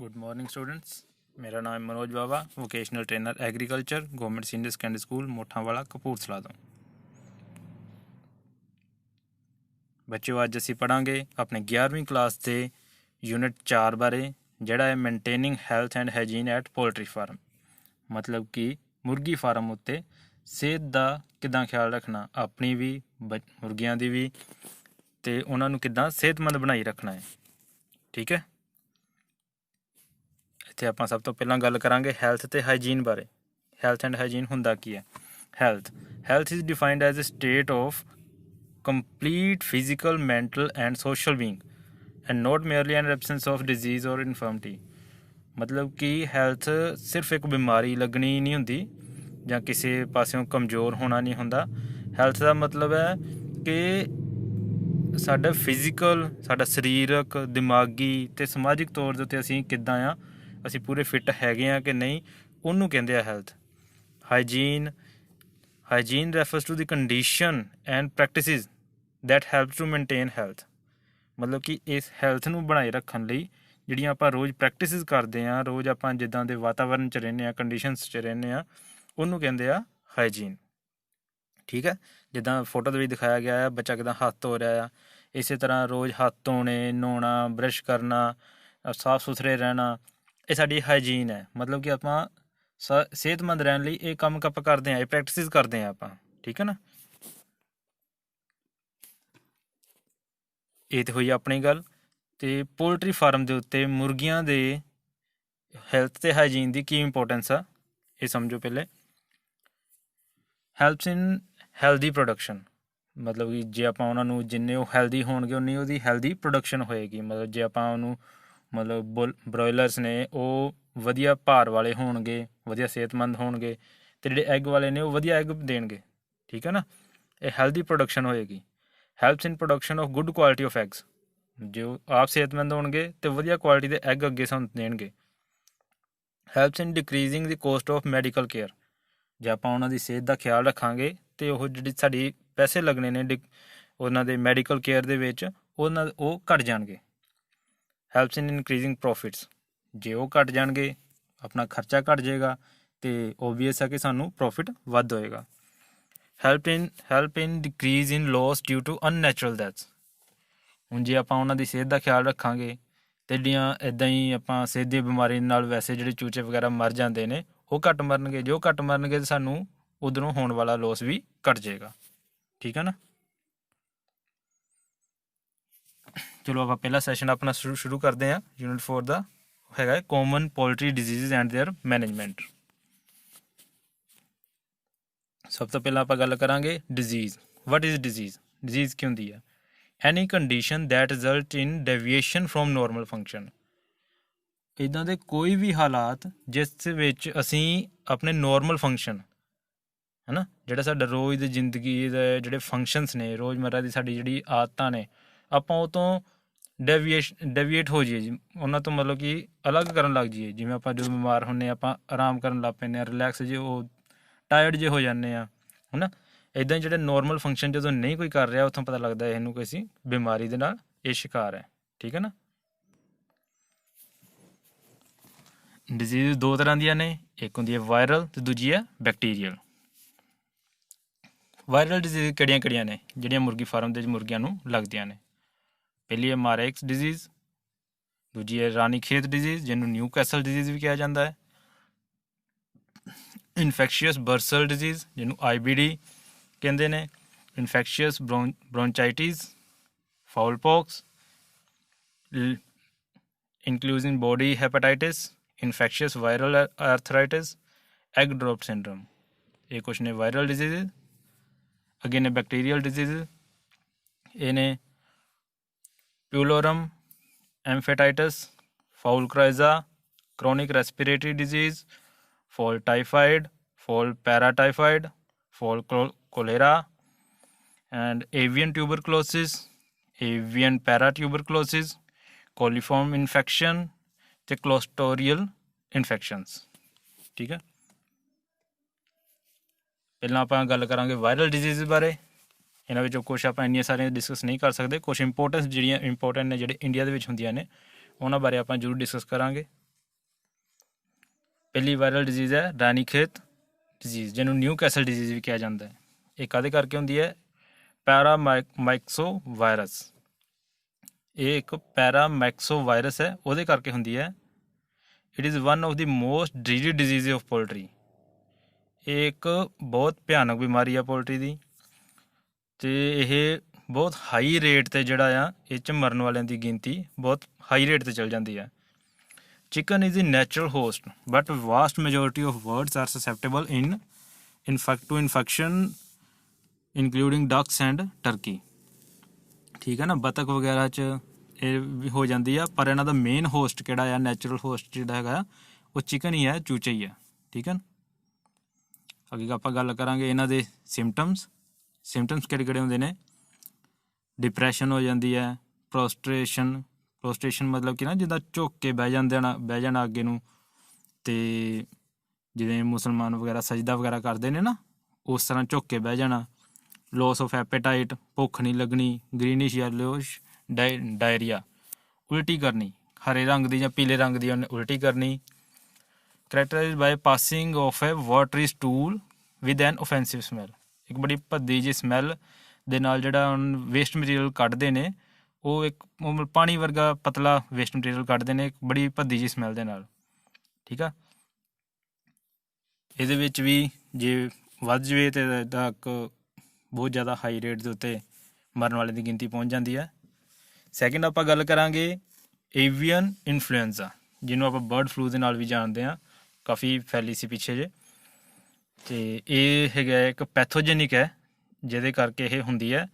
Good morning students. मेरा नाम है Manoj Baba, vocational trainer agriculture, government senior secondary school Mothawala Kapurthala तो। बच्चों अज असी पढ़ांगे अपने 11वीं क्लास के यूनिट 4 बारे, जिहड़ा है maintaining health and hygiene at poultry farm. मतलब कि मुर्गी फार्म उत्ते सेहत का किदां ख्याल रखना, अपनी भी मुर्गियां दी भी, ते उन्हां नूं किदां सेहतमंद बनाई रखना है। ठीक है, इत्थे आपां सब तो पहलां गल करांगे हैल्थ ते हाइजीन बारे। हैल्थ एंड हाइजीन हुंदा की है? Health is defined as a state of complete physical, mental and social being and not merely an absence of disease और इन्फर्मिटी। मतलब कि हैल्थ सिर्फ एक बीमारी लगनी नहीं हुंदी जां किसी पासों कमज़ोर होना नहीं हुंदा। हैल्थ का मतलब है कि साडा फिजिकल, साडा सरीरक, दिमागी ते समाजिक तौर दे उत्ते असीं किद्दां आ, ਅਸੀਂ ਪੂਰੇ ਫਿੱਟ ਹੈਗੇ ਆ ਕਿ ਨਹੀਂ, ਉਹਨੂੰ ਕਹਿੰਦੇ ਆ health. Hygiene refers to the condition and practices that help to maintain health. ਮਤਲਬ ਕਿ ਇਸ ਹੈਲਥ ਨੂੰ ਬਣਾਏ ਰੱਖਣ ਲਈ ਜਿਹੜੀਆਂ ਆਪਾਂ ਰੋਜ਼ ਪ੍ਰੈਕਟਿਸਿਸ ਕਰਦੇ ਹਾਂ, ਰੋਜ਼ ਆਪਾਂ ਜਿੱਦਾਂ ਦੇ ਵਾਤਾਵਰਨ 'ਚ ਰਹਿੰਦੇ ਹਾਂ, ਕੰਡੀਸ਼ਨਸ 'ਚ ਰਹਿੰਦੇ ਹਾਂ, ਉਹਨੂੰ ਕਹਿੰਦੇ ਆ ਹਾਈਜੀਨ। ਠੀਕ ਹੈ, ਜਿੱਦਾਂ ਫੋਟੋ ਦੇ ਵਿੱਚ ਦਿਖਾਇਆ ਗਿਆ ਹੈ, ਬੱਚਾ ਕਿੱਦਾਂ ਹੱਥ ਧੋ ਰਿਹਾ ਆ, ਇਸੇ ਤਰ੍ਹਾਂ ਰੋਜ਼ ਹੱਥ ਧੋਣੇ, ਨਹਾਉਣਾ, ਬਰਸ਼ ਕਰਨਾ, ਸਾਫ ਸੁਥਰੇ ਰਹਿਣਾ, ਇਹ ਸਾਡੀ ਹਾਈਜੀਨ ਹੈ। ਮਤਲਬ ਕਿ ਆਪਾਂ ਸਿਹਤਮੰਦ ਰਹਿਣ ਲਈ ਇਹ ਕੰਮ ਆਪਾਂ ਕਰਦੇ ਹਾਂ, ਇਹ ਪ੍ਰੈਕਟਿਸਿਸ ਕਰਦੇ ਹਾਂ ਆਪਾਂ। ਠੀਕ ਹੈ ਨਾ, ਇਹ ਤਾਂ ਹੋਈ ਆਪਣੀ ਗੱਲ। ਅਤੇ ਪੋਲਟਰੀ ਫਾਰਮ ਦੇ ਉੱਤੇ ਮੁਰਗੀਆਂ ਦੇ ਹੈਲਥ ਅਤੇ ਹਾਈਜੀਨ ਦੀ ਕੀ ਇੰਪੋਰਟੈਂਸ ਆ, ਇਹ ਸਮਝੋ ਪਹਿਲੇ। ਹੈਲਪਸ ਇਨ ਹੈਲਦੀ ਪ੍ਰੋਡਕਸ਼ਨ, ਮਤਲਬ ਕਿ ਜੇ ਆਪਾਂ ਉਹਨਾਂ ਨੂੰ ਜਿੰਨੇ ਉਹ ਹੈਲਦੀ ਹੋਣਗੇ ਉਨੀ ਉਹਦੀ ਹੈਲਦੀ ਪ੍ਰੋਡਕਸ਼ਨ ਹੋਏਗੀ। ਮਤਲਬ ਜੇ ਆਪਾਂ ਉਹਨੂੰ ਬਰੋਇਲਰਸ ਨੇ ਉਹ ਵਧੀਆ ਭਾਰ ਵਾਲੇ ਹੋਣਗੇ, ਵਧੀਆ ਸਿਹਤਮੰਦ ਹੋਣਗੇ, ਅਤੇ ਜਿਹੜੇ ਐਗ ਵਾਲੇ ਨੇ ਉਹ ਵਧੀਆ ਐਗ ਦੇਣਗੇ। ਠੀਕ ਹੈ ਨਾ, ਇਹ ਹੈਲਦੀ ਪ੍ਰੋਡਕਸ਼ਨ ਹੋਏਗੀ। Helps in production of good quality of eggs, ਜੋ ਆਪ ਸਿਹਤਮੰਦ ਹੋਣਗੇ ਅਤੇ ਵਧੀਆ ਕੁਆਲਿਟੀ ਦੇ ਐਗ ਅੱਗੇ ਸਾਨੂੰ ਦੇਣਗੇ। Helps in ਡਿਕਰੀਜ਼ਿੰਗ the cost of medical care, ਜੇ ਆਪਾਂ ਉਹਨਾਂ ਦੀ ਸਿਹਤ ਦਾ ਖਿਆਲ ਰੱਖਾਂਗੇ ਅਤੇ ਉਹ ਜਿਹੜੀ ਸਾਡੀ ਪੈਸੇ ਲੱਗਣੇ ਨੇ ਉਹਨਾਂ ਦੇ ਮੈਡੀਕਲ ਕੇਅਰ ਦੇ ਵਿੱਚ, ਉਹ ਘੱਟ ਜਾਣਗੇ। ਹੈਲਪਸ ਇਨ ਇਨਕਰੀਜ਼ਿੰਗ ਪ੍ਰੋਫਿਟਸ, ਜੇ ਉਹ ਘੱਟ ਜਾਣਗੇ ਆਪਣਾ ਖਰਚਾ ਘੱਟ ਜਾਏਗਾ ਅਤੇ ਓਬਵੀਅਸ ਹੈ ਕਿ ਸਾਨੂੰ ਪ੍ਰੋਫਿਟ ਵੱਧ ਹੋਏਗਾ। Help in decrease in loss due to unnatural deaths, ਹੁਣ ਜੇ ਆਪਾਂ ਉਹਨਾਂ ਦੀ ਸਿਹਤ ਦਾ ਖਿਆਲ ਰੱਖਾਂਗੇ ਅਤੇ ਜਿਹੜੀਆਂ ਇੱਦਾਂ ਹੀ ਆਪਾਂ ਸਿਹਤ ਦੀ ਬਿਮਾਰੀ ਨਾਲ ਵੈਸੇ ਜਿਹੜੇ ਚੂਚੇ ਵਗੈਰਾ ਮਰ ਜਾਂਦੇ ਨੇ ਉਹ ਘੱਟ ਮਰਨਗੇ। ਜੇ ਉਹ ਘੱਟ ਮਰਨਗੇ ਤਾਂ ਸਾਨੂੰ ਉੱਧਰੋਂ ਹੋਣ ਵਾਲਾ ਲੋਸ ਵੀ ਘੱਟ ਜਾਏਗਾ। ਠੀਕ ਹੈ ਨਾ, ਚਲੋ ਆਪਾਂ ਪਹਿਲਾ ਸੈਸ਼ਨ ਆਪਣਾ ਸ਼ੁਰੂ ਕਰਦੇ ਹਾਂ। ਯੂਨਿਟ 4 ਦਾ ਹੈਗਾ common poultry disease and their management. ਸਭ ਤੋਂ ਪਹਿਲਾਂ ਆਪਾਂ ਗੱਲ ਕਰਾਂਗੇ disease. What is disease? Disease ਕੀ ਹੁੰਦੀ ਹੈ? Any condition that result in deviation from normal function, ਇੱਦਾਂ ਦੇ ਕੋਈ ਵੀ ਹਾਲਾਤ ਜਿਸ ਵਿੱਚ ਅਸੀਂ ਆਪਣੇ ਨੋਰਮਲ ਫੰਕਸ਼ਨ ਹੈ ਨਾ, ਜਿਹੜਾ ਸਾਡਾ ਰੋਜ਼ ਦੀ ਜ਼ਿੰਦਗੀ ਦੇ ਜਿਹੜੇ ਫੰਕਸ਼ਨਸ ਨੇ, ਰੋਜ਼ਮੱਰਾ ਦੀ ਸਾਡੀ ਜਿਹੜੀ ਆਦਤਾਂ ਨੇ, ਆਪਾਂ ਉਹ ਤੋਂ ਡੈਵੀਏਟ ਹੋ ਜਾਈਏ ਜੀ, ਉਹਨਾਂ ਤੋਂ ਮਤਲਬ ਕਿ ਅਲੱਗ ਕਰਨ ਲੱਗ ਜਾਈਏ। ਜਿਵੇਂ ਆਪਾਂ ਜਦੋਂ ਬਿਮਾਰ ਹੁੰਦੇ ਹਾਂ ਆਪਾਂ ਆਰਾਮ ਕਰਨ ਲੱਗ ਪੈਂਦੇ ਹਾਂ, ਰਿਲੈਕਸ ਜੇ ਉਹ ਟਾਇਰਡ ਜੇ ਹੋ ਜਾਂਦੇ ਹਾਂ, ਹੈ ਨਾ। ਇੱਦਾਂ ਜਿਹੜੇ ਨੋਰਮਲ ਫੰਕਸ਼ਨ ਜਦੋਂ ਨਹੀਂ ਕੋਈ ਕਰ ਰਿਹਾ, ਉੱਥੋਂ ਪਤਾ ਲੱਗਦਾ ਇਹਨੂੰ ਕੋਈ ਅਸੀਂ ਬਿਮਾਰੀ ਦੇ ਨਾਲ ਇਹ ਸ਼ਿਕਾਰ ਹੈ। ਠੀਕ ਹੈ ਨਾ, ਡਿਜ਼ੀਜ਼ ਦੋ ਤਰ੍ਹਾਂ ਦੀਆਂ ਨੇ, ਇੱਕ ਹੁੰਦੀ ਹੈ ਵਾਇਰਲ ਅਤੇ ਦੂਜੀ ਹੈ ਬੈਕਟੀਰੀਅਲ। ਵਾਇਰਲ ਡਿਜ਼ੀਜ਼ ਕਿਹੜੀਆਂ ਨੇ ਜਿਹੜੀਆਂ ਮੁਰਗੀ ਫਾਰਮ ਦੇ ਮੁਰਗੀਆਂ ਨੂੰ ਲੱਗਦੀਆਂ ਨੇ? ਪਹਿਲੀ ਹੈ ਮਾਰੈਕਸ ਡਿਜ਼ੀਜ਼, ਦੂਜੀ ਹੈ ਰਾਨੀਖੇਤ ਡਿਜ਼ੀਜ਼ ਜਿਹਨੂੰ ਨਿਊਕੈਸਲ ਡਿਜ਼ੀਜ਼ ਵੀ ਕਿਹਾ ਜਾਂਦਾ ਹੈ, ਇਨਫੈਕਸ਼ੀਅਸ ਬਰਸਲ ਡਿਜ਼ੀਜ਼ ਜਿਹਨੂੰ IBD ਕਹਿੰਦੇ ਨੇ, infectious bronchitis, fowl pox, inclusion body hepatitis, infectious viral arthritis, egg drop syndrome. ਇਹ ਕੁਛ ਨੇ ਵਾਇਰਲ ਡਿਜ਼ੀਜ਼। ਅੱਗੇ ਨੇ ਬੈਕਟੀਰੀਅਲ ਡਿਜ਼ੀਜ਼, ਇਹ ਨੇ ਪਿਊਲੋਰਮ ਐਮਫੇਟਾਈਟਸ, fowl coryza, chronic respiratory disease, fowl typhoid, fowl paratyphoid, fowl cholera and avian tuberculosis, avian paratuberculosis, coliform infection ਅਤੇ clostridial infections. ਠੀਕ ਹੈ, ਪਹਿਲਾਂ ਆਪਾਂ ਗੱਲ ਕਰਾਂਗੇ ਵਾਇਰਲ ਡਿਜ਼ੀਜ਼ ਬਾਰੇ। ਇਹਨਾਂ ਵਿੱਚੋਂ ਕੁਛ ਆਪਾਂ ਇੰਨੀਆਂ ਸਾਰੀਆਂ ਡਿਸਕਸ ਨਹੀਂ ਕਰ ਸਕਦੇ, ਕੁਛ ਇੰਪੋਰਟੈਂਟ ਨੇ ਜਿਹੜੇ ਇੰਡੀਆ ਦੇ ਵਿੱਚ ਹੁੰਦੀਆਂ ਨੇ ਉਹਨਾਂ ਬਾਰੇ ਆਪਾਂ ਜ਼ਰੂਰ ਡਿਸਕਸ ਕਰਾਂਗੇ। ਪਹਿਲੀ ਵਾਇਰਲ ਡਿਜ਼ੀਜ਼ ਹੈ ਰਾਨੀਖੇਤ ਡਿਜ਼ੀਜ਼, ਜਿਹਨੂੰ ਨਿਊ ਕੈਸਲ ਡਿਜ਼ੀਜ਼ ਵੀ ਕਿਹਾ ਜਾਂਦਾ ਹੈ। ਇਹ ਕਾਹਦੇ ਕਰਕੇ ਹੁੰਦੀ ਹੈ? Paramyxovirus. ਇਹ ਇੱਕ ਪੈਰਾਮਾਈਕਸੋ ਵਾਇਰਸ ਹੈ, ਉਹਦੇ ਕਰਕੇ ਹੁੰਦੀ ਹੈ। It is one of the most ਡਿਜ਼ੀ ਡਿਜ਼ੀਜ਼ ਆਫ ਪੋਲਟਰੀ। ਇਹ ਇੱਕ ਬਹੁਤ ਭਿਆਨਕ ਬਿਮਾਰੀ ਆ ਪੋਲਟਰੀ ਦੀ, ਅਤੇ ਇਹ ਬਹੁਤ ਹਾਈ ਰੇਟ 'ਤੇ ਜਿਹੜਾ ਆ ਇਹ 'ਚ ਮਰਨ ਵਾਲਿਆਂ ਦੀ ਗਿਣਤੀ ਬਹੁਤ ਹਾਈ ਰੇਟ 'ਤੇ ਚੱਲ ਜਾਂਦੀ ਹੈ। Chicken is the natural host, but vast majority of birds are susceptible to infection including ducks and turkey. ਠੀਕ ਹੈ ਨਾ, ਬਤਖ ਵਗੈਰਾ 'ਚ ਇਹ ਵੀ ਹੋ ਜਾਂਦੀ ਆ, ਪਰ ਇਹਨਾਂ ਦਾ ਮੇਨ ਹੋਸਟ ਕਿਹੜਾ ਆ, ਨੈਚੁਰਲ ਹੋਸਟ ਜਿਹੜਾ ਹੈਗਾ ਉਹ ਚਿਕਨ ਹੀ ਹੈ, ਚੂਚਾ ਹੀ ਹੈ। ਠੀਕ ਹੈ, ਅੱਗੇ ਆਪਾਂ ਗੱਲ ਕਰਾਂਗੇ ਇਹਨਾਂ ਦੇ ਸਿੰਪਟਮਸ ਕਿਹੜੇ ਕਿਹੜੇ ਹੁੰਦੇ ਨੇ। ਡਿਪਰੈਸ਼ਨ ਹੋ ਜਾਂਦੀ ਹੈ, ਪ੍ਰੋਸਟ੍ਰੇਸ਼ਨ ਮਤਲਬ ਕਿ ਨਾ ਜਿੱਦਾਂ ਝੁੱਕ ਕੇ ਬਹਿ ਜਾਣਾ ਅੱਗੇ ਨੂੰ, ਅਤੇ ਜਿਵੇਂ ਮੁਸਲਮਾਨ ਵਗੈਰਾ ਸਜਦਾ ਵਗੈਰਾ ਕਰਦੇ ਨੇ ਨਾ, ਉਸ ਤਰ੍ਹਾਂ ਝੁੱਕ ਕੇ ਬਹਿ ਜਾਣਾ। ਲੋਸ ਆਫ ਐਪੇਟਾਈਟ, ਭੁੱਖ ਨਹੀਂ ਲੱਗਣੀ। ਗ੍ਰੀਨਿਸ਼ ਯੈਲੋਇਸ਼ ਡਾਇਰੀਆ, ਉਲਟੀ ਕਰਨੀ, ਹਰੇ ਰੰਗ ਦੀ ਜਾਂ ਪੀਲੇ ਰੰਗ ਦੀ ਉਹਨੇ ਉਲਟੀ ਕਰਨੀ। ਕਰੈਕਟਰਾਈਜ਼ਡ ਬਾਈ ਪਾਸਿੰਗ ਆਫ ਐ ਵਾਟਰੀ ਸਟੂਲ ਵਿਦ ਐਨ ਓਫੈਂਸਿਵ ਸਮੈਲ। ਇੱਕ ਬੜੀ ਭੱਦੀ ਜਿਹੀ ਸਮੈਲ ਦੇ ਨਾਲ ਜਿਹੜਾ ਵੇਸਟ ਮਟੀਰੀਅਲ ਕੱਢਦੇ ਨੇ, ਉਹ ਇੱਕ ਪਾਣੀ ਵਰਗਾ ਪਤਲਾ ਵੇਸਟ ਮਟੀਰੀਅਲ ਕੱਢਦੇ ਨੇ, ਇੱਕ ਬੜੀ ਭੱਦੀ ਜਿਹੀ ਸਮੈਲ ਦੇ ਨਾਲ। ਠੀਕ ਆ, ਇਹਦੇ ਵਿੱਚ ਵੀ ਜੇ ਵੱਧ ਜਾਵੇ ਤਾਂ ਇਹਦਾ ਇੱਕ ਬਹੁਤ ਜ਼ਿਆਦਾ ਹਾਈ ਰੇਟ ਦੇ ਉੱਤੇ ਮਰਨ ਵਾਲੇ ਦੀ ਗਿਣਤੀ ਪਹੁੰਚ ਜਾਂਦੀ ਹੈ। ਸੈਕਿੰਡ ਆਪਾਂ ਗੱਲ ਕਰਾਂਗੇ ਏਵੀਅਨ ਇਨਫਲੂਐਂਜ਼ਾ, ਜਿਹਨੂੰ ਆਪਾਂ ਬਰਡ ਫਲੂ ਦੇ ਨਾਲ ਵੀ ਜਾਣਦੇ ਹਾਂ, ਕਾਫੀ ਫੈਲੀ ਸੀ ਪਿੱਛੇ ਜੇ। ਅਤੇ ਇਹ ਹੈਗਾ ਇੱਕ ਪੈਥੋਜੈਨਿਕ ਹੈ, ਜਿਹਦੇ ਕਰਕੇ ਇਹ ਹੁੰਦੀ ਹੈ।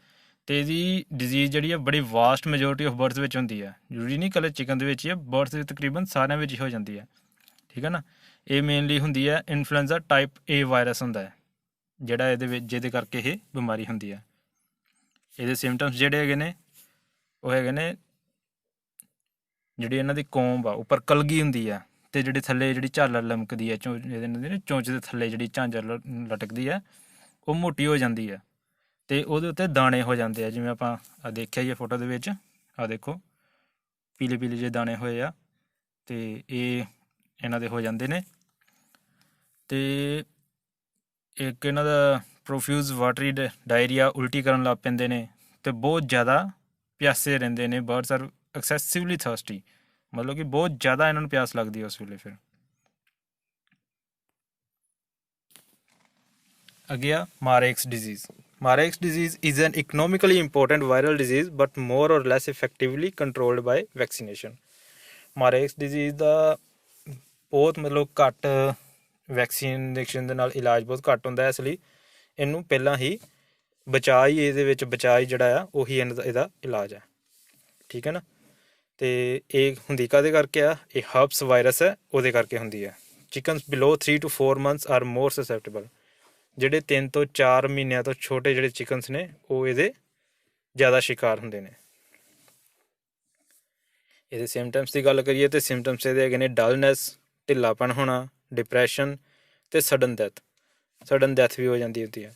ਅਤੇ ਇਹਦੀ ਡਿਜ਼ੀਜ਼ ਜਿਹੜੀ ਹੈ ਬੜੀ ਵਾਸਟ ਮੈਜੋਰਿਟੀ ਆਫ ਬਰਡਸ ਵਿੱਚ ਹੁੰਦੀ ਹੈ, ਜ਼ਰੂਰੀ ਨਹੀਂ ਇਕੱਲੇ ਚਿਕਨ ਦੇ ਵਿੱਚ ਹੀ ਹੈ, ਬਰਡਸ ਦੇ ਤਕਰੀਬਨ ਸਾਰਿਆਂ ਵਿੱਚ ਹੀ ਹੋ ਜਾਂਦੀ ਹੈ। ਠੀਕ ਹੈ ਨਾ, ਇਹ ਮੇਨਲੀ ਹੁੰਦੀ ਹੈ ਇਨਫਲੂਐਂਜ਼ਾ ਟਾਈਪ A ਵਾਇਰਸ ਹੁੰਦਾ ਹੈ ਜਿਹੜਾ ਇਹਦੇ ਵਿੱਚ, ਜਿਹਦੇ ਕਰਕੇ ਇਹ ਬਿਮਾਰੀ ਹੁੰਦੀ ਹੈ। ਇਹਦੇ ਸਿੰਪਟਮਸ ਜਿਹੜੇ ਹੈਗੇ ਨੇ ਉਹ ਹੈਗੇ ਨੇ, ਜਿਹੜੀ ਇਹਨਾਂ ਦੀ ਕੋਂਬ ਆ ਉੱਪਰ ਕਲਗੀ ਹੁੰਦੀ ਹੈ, ਅਤੇ ਜਿਹੜੇ ਥੱਲੇ ਜਿਹੜੀ ਝਾਲਰ ਲਮਕਦੀ ਹੈ, ਚੋਂਚ ਦੇ ਥੱਲੇ ਜਿਹੜੀ ਝਾਂਜਰ ਲਟਕਦੀ ਹੈ ਉਹ ਮੋਟੀ ਹੋ ਜਾਂਦੀ ਹੈ, ਅਤੇ ਉਹਦੇ ਉੱਤੇ ਦਾਣੇ ਹੋ ਜਾਂਦੇ ਆ। ਜਿਵੇਂ ਆਪਾਂ ਦੇਖਿਆ ਹੀ ਹੈ ਫੋਟੋ ਦੇ ਵਿੱਚ, ਦੇਖੋ ਪੀਲੇ ਪੀਲੇ ਜਿਹੇ ਦਾਣੇ ਹੋਏ ਆ, ਅਤੇ ਇਹ ਇਹਨਾਂ ਦੇ ਹੋ ਜਾਂਦੇ ਨੇ। ਅਤੇ ਇੱਕ ਇਹਨਾਂ ਦਾ ਪ੍ਰੋਫਿਊਜ਼ ਵਾਟਰੀ ਡਾਇਰੀਆ, ਉਲਟੀ ਕਰਨ ਲੱਗ ਪੈਂਦੇ ਨੇ, ਅਤੇ ਬਹੁਤ ਜ਼ਿਆਦਾ ਪਿਆਸੇ ਰਹਿੰਦੇ ਨੇ। ਬਰਡਸ ਆਰ ਐਕਸੈਸਿਵਲੀ ਥਰਸਟੀ, ਮਤਲਬ ਕਿ ਬਹੁਤ ਜ਼ਿਆਦਾ ਇਹਨਾਂ ਨੂੰ ਪਿਆਸ ਲੱਗਦੀ ਹੈ ਉਸ ਵੇਲੇ। ਫਿਰ ਅੱਗੇ ਆ Marek's disease. Marek's disease is an economically important viral disease but more or less effectively controlled by vaccination. Marek's disease ਦਾ ਬਹੁਤ ਮਤਲਬ ਘੱਟ ਵੈਕਸੀਨੇਸ਼ਨ ਦੇ ਨਾਲ ਇਲਾਜ ਬਹੁਤ ਘੱਟ ਹੁੰਦਾ ਹੈ, ਇਸ ਲਈ ਇਹਨੂੰ ਪਹਿਲਾਂ ਹੀ ਬਚਾਅ ਹੀ ਜਿਹੜਾ ਆ ਉਹੀ ਇਹਦਾ ਇਲਾਜ ਹੈ। ਠੀਕ ਹੈ ਨਾ, ਅਤੇ ਇਹ ਹੁੰਦੀ ਕਾਹਦੇ ਕਰਕੇ ਆ? ਇਹ ਹਰਪਸ ਵਾਇਰਸ ਹੈ, ਉਹਦੇ ਕਰਕੇ ਹੁੰਦੀ ਹੈ। Chickens below 3 to 4 months are more susceptible. ਜਿਹੜੇ 3 ਤੋਂ 4 ਮਹੀਨਿਆਂ ਤੋਂ ਛੋਟੇ ਜਿਹੜੇ ਚਿਕਨਸ ਨੇ ਉਹ ਇਹਦੇ ਜ਼ਿਆਦਾ ਸ਼ਿਕਾਰ ਹੁੰਦੇ ਨੇ। ਇਹਦੇ ਸਿੰਪਟਮਸ ਦੀ ਗੱਲ ਕਰੀਏ ਤਾਂ ਸਿੰਪਟਮਸ ਇਹਦੇ ਹੈਗੇ ਨੇ ਡਲਨੈਸ, ਢਿੱਲਾਪਣ ਹੋਣਾ, ਡਿਪਰੈਸ਼ਨ ਅਤੇ ਸਡਨ ਡੈਥ ਵੀ ਹੋ ਜਾਂਦੀ ਹੁੰਦੀ ਹੈ।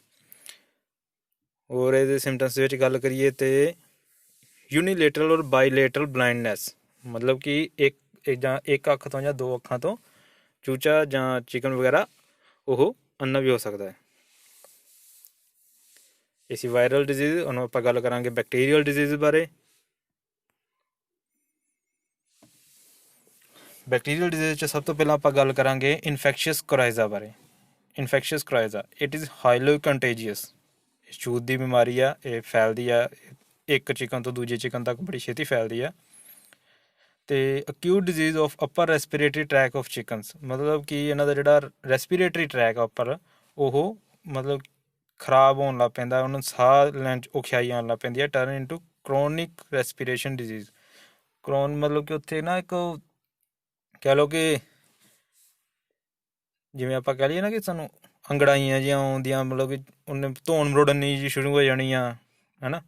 ਹੋਰ ਇਹਦੇ ਸਿੰਪਟਮਸ ਵਿੱਚ ਗੱਲ ਕਰੀਏ ਤਾਂ ਯੂਨੀਲੇਟਰਲ ਔਰ ਬਾਈਲੇਟਰਲ ਬਲਾਈਂਡਨੈਸ, ਮਤਲਬ ਕਿ ਇੱਕ ਅੱਖ ਤੋਂ ਜਾਂ 2 ਅੱਖਾਂ ਤੋਂ ਚੂਚਾ ਜਾਂ ਚਿਕਨ ਵਗੈਰਾ ਉਹ ਅੰਨਾ ਵੀ ਹੋ ਸਕਦਾ ਹੈ। ਇਸੀ ਵਾਇਰਲ ਡਿਜ਼ੀਜ਼। ਹੁਣ ਆਪਾਂ ਗੱਲ ਕਰਾਂਗੇ ਬੈਕਟੀਰੀਅਲ ਡਿਜ਼ੀਜ਼ ਬਾਰੇ। ਬੈਕਟੀਰੀਅਲ ਡਿਜ਼ੀਜ਼ 'ਚ ਸਭ ਤੋਂ ਪਹਿਲਾਂ ਆਪਾਂ ਗੱਲ ਕਰਾਂਗੇ ਇਨਫੈਕਸ਼ੀਅਸ ਕੋਰਾਈਜ਼ਾ ਬਾਰੇ। Infectious coryza it is highly contagious. ਇਹ ਛੂਤ ਦੀ ਬਿਮਾਰੀ ਆ, ਇਹ ਫੈਲਦੀ ਆ ਇੱਕ ਚਿਕਨ ਤੋਂ ਦੂਜੇ ਚਿਕਨ ਤੱਕ ਬੜੀ ਛੇਤੀ ਫੈਲਦੀ ਆ। ਅਤੇ acute disease of upper respiratory tract of chickens, ਮਤਲਬ ਕਿ ਇਹਨਾਂ ਦਾ ਜਿਹੜਾ ਰੈਸਪੀਰੇਟਰੀ ਟਰੈਕ ਆ ਉੱਪਰ, ਉਹ ਮਤਲਬ ਖਰਾਬ ਹੋਣ ਲੱਗ ਪੈਂਦਾ, ਉਹਨਾਂ ਨੂੰ ਸਾਹ ਲੈਣ 'ਚ ਔਖਿਆਈ ਆਉਣ ਲੱਗ ਪੈਂਦੀ ਹੈ। Turn into chronic respiration disease. ਮਤਲਬ ਕਿ ਉੱਥੇ ਨਾ ਇੱਕ ਕਹਿ ਲਓ ਕਿ ਜਿਵੇਂ ਆਪਾਂ ਕਹਿ ਲਈਏ ਨਾ ਕਿ ਸਾਨੂੰ ਅੰਗੜਾਈਆਂ ਜਿਹੀਆਂ ਆਉਂਦੀਆਂ, ਮਤਲਬ ਕਿ ਉਹਨੇ ਧੌਣ ਮਰੋੜਨੀ ਜੀ ਸ਼ੁਰੂ ਹੋ ਜਾਣੀ ਆ, ਹੈ ਨਾ,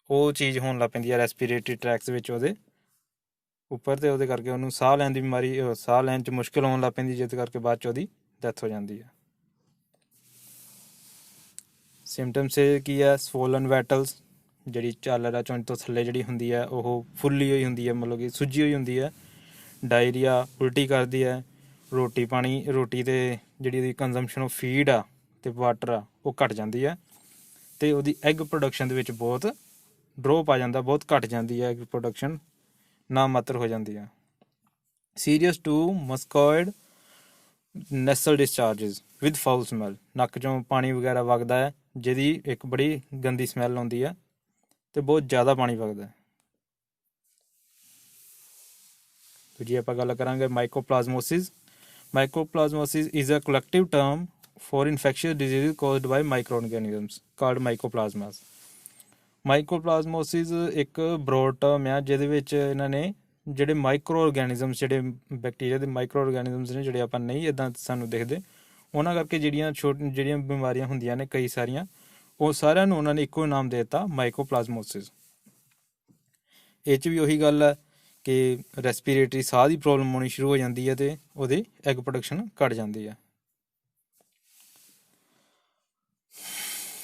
ਉਹ ਚੀਜ਼ ਹੋਣ ਲੱਗ ਪੈਂਦੀ ਆ ਰੈਸਪੀਰੇਟਰੀ ਟਰੈਕਸ ਵਿੱਚ ਉਹਦੇ ਉੱਪਰ, ਅਤੇ ਉਹਦੇ ਕਰਕੇ ਉਹਨੂੰ ਸਾਹ ਲੈਣ ਦੀ ਬਿਮਾਰੀ, ਸਾਹ ਲੈਣ 'ਚ ਮੁਸ਼ਕਿਲ ਆਉਣ ਲੱਗ ਪੈਂਦੀ, ਜਿਹਦੇ ਕਰਕੇ ਬਾਅਦ 'ਚ ਉਹਦੀ ਡੈਥ ਹੋ ਜਾਂਦੀ ਹੈ। ਸਿੰਪਟਮਸ ਇਹ ਕੀ ਆ? ਸਵੋਲਨ ਵੈਟਲਸ, ਜਿਹੜੀ ਝਾਲਰ ਆ ਚੁੰਝ ਤੋਂ ਥੱਲੇ ਜਿਹੜੀ ਹੁੰਦੀ ਹੈ ਉਹ ਫੁੱਲੀ ਹੋਈ ਹੁੰਦੀ ਹੈ, ਮਤਲਬ ਕਿ ਸੁੱਜੀ ਹੋਈ ਹੁੰਦੀ ਹੈ। ਡਾਇਰੀਆ, ਉਲਟੀ ਕਰਦੀ ਹੈ। ਰੋਟੀ ਤੇ ਜਿਹੜੀ ਉਹਦੀ ਕੰਜ਼ੰਪਸ਼ਨ ਆਫ ਫੀਡ ਆ ਤੇ ਵਾਟਰ ਆ ਉਹ ਘਟ ਜਾਂਦੀ ਹੈ ਤੇ ਉਹਦੀ ਐਗ ਪ੍ਰੋਡਕਸ਼ਨ ਦੇ ਵਿੱਚ ਬਹੁਤ ਡਰੋਪ ਆ ਜਾਂਦਾ, ਬਹੁਤ ਘਟ ਜਾਂਦੀ ਹੈ ਐਗ ਪ੍ਰੋਡਕਸ਼ਨ, ਨਾ ਮਾਤਰ ਹੋ ਜਾਂਦੀ ਹੈ। Serious to mucoid nasal discharges with foul smell, ਨੱਕ 'ਚੋਂ ਪਾਣੀ ਵਗੈਰਾ ਵਗਦਾ ਹੈ ਜਿਹਦੀ ਇੱਕ ਬੜੀ ਗੰਦੀ ਸਮੈਲ ਆਉਂਦੀ ਹੈ ਤੇ ਬਹੁਤ ਜ਼ਿਆਦਾ ਪਾਣੀ ਵਗਦਾ ਹੈ। ਦੂਜੀ ਆਪਾਂ ਗੱਲ ਕਰਾਂਗੇ mycoplasmosis. Mycoplasmosis is a collective term for infectious diseases caused by microorganisms called mycoplasmas. Mycoplasmosis ਇੱਕ ਬਰੋਡ ਟਰਮ ਆ ਜਿਹਦੇ ਵਿੱਚ ਇਹਨਾਂ ਨੇ ਜਿਹੜੇ ਮਾਈਕਰੋ ਔਰਗੈਨਿਜ਼ਮਸ, ਜਿਹੜੇ ਬੈਕਟੀਰੀਆ ਦੇ ਮਾਈਕਰੋ ਔਰਗੈਨਿਜ਼ਮਸ ਨੇ ਜਿਹੜੇ ਆਪਾਂ ਨਹੀਂ ਇੱਦਾਂ ਸਾਨੂੰ ਦਿਖਦੇ, ਉਹਨਾਂ ਕਰਕੇ ਜਿਹੜੀਆਂ ਬਿਮਾਰੀਆਂ ਹੁੰਦੀਆਂ ਨੇ ਕਈ ਸਾਰੀਆਂ, ਉਹ ਸਾਰਿਆਂ ਨੂੰ ਉਹਨਾਂ ਨੇ ਇੱਕੋ ਨਾਮ ਦੇ ਦਿੱਤਾ ਮਾਈਕੋਪਲਾਜ਼ਮੋਸਿਸ। ਇਹ 'ਚ ਵੀ ਉਹੀ ਗੱਲ ਹੈ ਕਿ ਰੈਸਪੀਰੇਟਰੀ ਸਾਹ ਦੀ ਪ੍ਰੋਬਲਮ ਹੋਣੀ ਸ਼ੁਰੂ ਹੋ ਜਾਂਦੀ ਹੈ ਅਤੇ ਉਹਦੀ ਐਗ ਪ੍ਰੋਡਕਸ਼ਨ ਘੱਟ ਜਾਂਦੀ ਹੈ।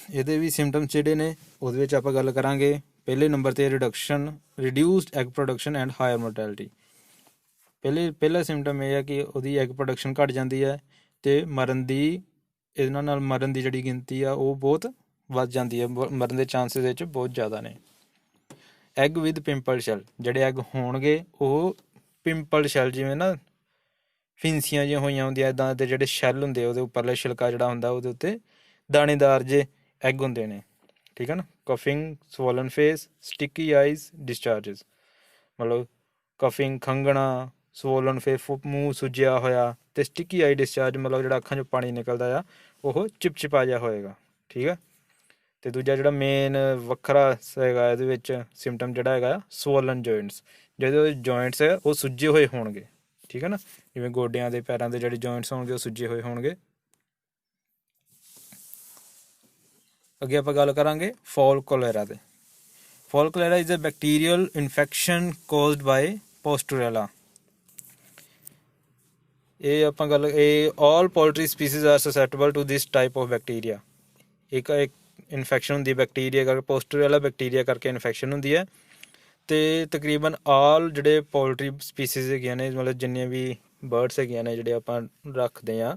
ਇਹਦੇ ਵੀ ਸਿੰਪਟਮਸ ਜਿਹੜੇ ਨੇ ਉਹਦੇ ਵਿੱਚ ਆਪਾਂ ਗੱਲ ਕਰਾਂਗੇ। ਪਹਿਲੇ ਨੰਬਰ 'ਤੇ reduced egg production and higher mortality. ਪਹਿਲਾ ਸਿੰਪਟਮ ਇਹ ਹੈ ਕਿ ਉਹਦੀ ਐਗ ਪ੍ਰੋਡਕਸ਼ਨ ਘੱਟ ਜਾਂਦੀ ਹੈ ਅਤੇ ਇਹਨਾਂ ਨਾਲ ਮਰਨ ਦੀ ਜਿਹੜੀ ਗਿਣਤੀ ਆ ਉਹ ਬਹੁਤ ਵੱਧ ਜਾਂਦੀ ਹੈ, ਮਰਨ ਦੇ ਚਾਂਸਿਸ ਵਿੱਚ ਬਹੁਤ ਜ਼ਿਆਦਾ ਨੇ। ਐਗ ਵਿਦ ਪਿੰਪਲ ਸ਼ੈਲ, ਜਿਹੜੇ ਐਗ ਹੋਣਗੇ ਉਹ ਪਿੰਪਲ ਸ਼ੈਲ, ਜਿਵੇਂ ਨਾ ਫਿੰਸੀਆਂ ਜਿਹੀਆਂ ਹੋਈਆਂ ਹੁੰਦੀਆਂ ਇੱਦਾਂ ਦੇ ਜਿਹੜੇ ਸ਼ੈਲ ਹੁੰਦੇ ਉਹਦੇ ਉੱਪਰਲਾ ਛਿਲਕਾ ਜਿਹੜਾ ਹੁੰਦਾ ਉਹਦੇ ਉੱਤੇ ਦਾਣੇਦਾਰ ਜੇ ਐਗ ਹੁੰਦੇ ਨੇ, ਠੀਕ ਹੈ ਨਾ। ਕਫਿੰਗ, ਸਵੋਲਨ ਫੇਸ, ਸਟਿੱਕੀ ਆਈਜ਼, ਡਿਸਚਾਰਜਸ, ਮਤਲਬ ਕਫਿੰਗ ਖੰਘਣਾ, ਸਵੋਲਨ ਫੇਸ ਮੂੰਹ ਸੁੱਜਿਆ ਹੋਇਆ, ਅਤੇ ਸਟਿੱਕੀ ਆਈ ਡਿਸਚਾਰਜ ਮਤਲਬ ਜਿਹੜਾ ਅੱਖਾਂ 'ਚੋਂ ਪਾਣੀ ਨਿਕਲਦਾ ਆ ਉਹ ਚਿਪਚਿਪਾ ਜਿਹਾ ਹੋਏਗਾ, ਠੀਕ ਹੈ। ਅਤੇ ਦੂਜਾ ਜਿਹੜਾ ਮੇਨ ਵੱਖਰਾ ਹੈਗਾ ਇਹਦੇ ਵਿੱਚ ਸਿੰਪਟਮ ਜਿਹੜਾ ਹੈਗਾ ਸਵੋਲਨ ਜੁਆਇੰਟਸ, ਜਿਹਦੇ ਜੁਆਇੰਟਸ ਹੈ ਉਹ ਸੁੱਜੇ ਹੋਏ ਹੋਣਗੇ, ਠੀਕ ਹੈ ਨਾ। ਜਿਵੇਂ ਗੋਡਿਆਂ ਦੇ ਪੈਰਾਂ ਦੇ ਜਿਹੜੇ ਜੁਆਇੰਟਸ ਹੋਣਗੇ ਉਹ ਸੁੱਜੇ ਹੋਏ ਹੋਣਗੇ। ਅੱਗੇ ਆਪਾਂ ਗੱਲ ਕਰਾਂਗੇ ਫਾਲ ਕੋਲੇਰਾ 'ਤੇ। Fowl cholera is a bacterial infection caused by Pasteurella. All poultry species are susceptible to this type of bacteria. ਇੱਕ ਇਨਫੈਕਸ਼ਨ ਹੁੰਦੀ ਹੈ ਬੈਕਟੀਰੀਆ ਕਰਕੇ, ਪੋਸਟੁਰੇਲਾ ਬੈਕਟੀਰੀਆ ਕਰਕੇ ਇਨਫੈਕਸ਼ਨ ਹੁੰਦੀ ਹੈ ਅਤੇ ਤਕਰੀਬਨ ਆਲ ਜਿਹੜੇ ਪੋਲਟਰੀ ਸਪੀਸੀਜ਼ ਹੈਗੀਆਂ ਨੇ, ਮਤਲਬ ਜਿੰਨੀਆਂ ਵੀ ਬਰਡਸ ਹੈਗੀਆਂ ਨੇ ਜਿਹੜੇ ਆਪਾਂ ਰੱਖਦੇ ਹਾਂ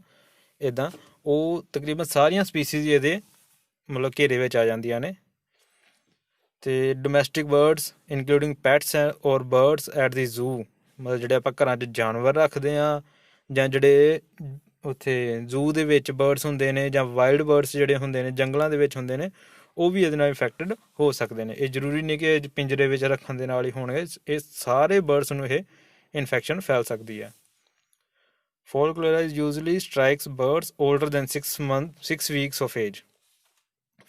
ਇੱਦਾਂ, ਉਹ ਤਕਰੀਬਨ ਸਾਰੀਆਂ ਸਪੀਸੀਜ਼ ਇਹਦੇ ਮਤਲਬ ਘੇਰੇ ਵਿੱਚ ਆ ਜਾਂਦੀਆਂ ਨੇ। ਅਤੇ ਡੋਮੈਸਟਿਕ ਬਰਡਸ ਇਨਕਲੂਡਿੰਗ ਪੈਟਸ ਔਰ ਬਰਡਸ ਐਟ ਦੀ ਜ਼ੂ, ਮਤਲਬ ਜਿਹੜੇ ਆਪਾਂ ਘਰਾਂ 'ਚ ਜਾਨਵਰ ਰੱਖਦੇ ਹਾਂ ਜਾਂ ਜਿਹੜੇ ਉੱਥੇ ਜ਼ੂ ਦੇ ਵਿੱਚ ਬਰਡਸ ਹੁੰਦੇ ਨੇ ਜਾਂ ਵਾਈਲਡ ਬਰਡਸ ਜਿਹੜੇ ਹੁੰਦੇ ਨੇ ਜੰਗਲਾਂ ਦੇ ਵਿੱਚ ਹੁੰਦੇ ਨੇ, ਉਹ ਵੀ ਇਹਦੇ ਨਾਲ ਇਨਫੈਕਟਡ ਹੋ ਸਕਦੇ ਨੇ। ਇਹ ਜ਼ਰੂਰੀ ਨਹੀਂ ਕਿ ਪਿੰਜਰੇ ਵਿੱਚ ਰੱਖਣ ਦੇ ਨਾਲ ਹੀ ਹੋਣਗੇ, ਇਹ ਸਾਰੇ ਬਰਡਸ ਨੂੰ ਇਹ ਇਨਫੈਕਸ਼ਨ ਫੈਲ ਸਕਦੀ ਹੈ। Fowl cholera usually strikes birds older than 6 weeks of age.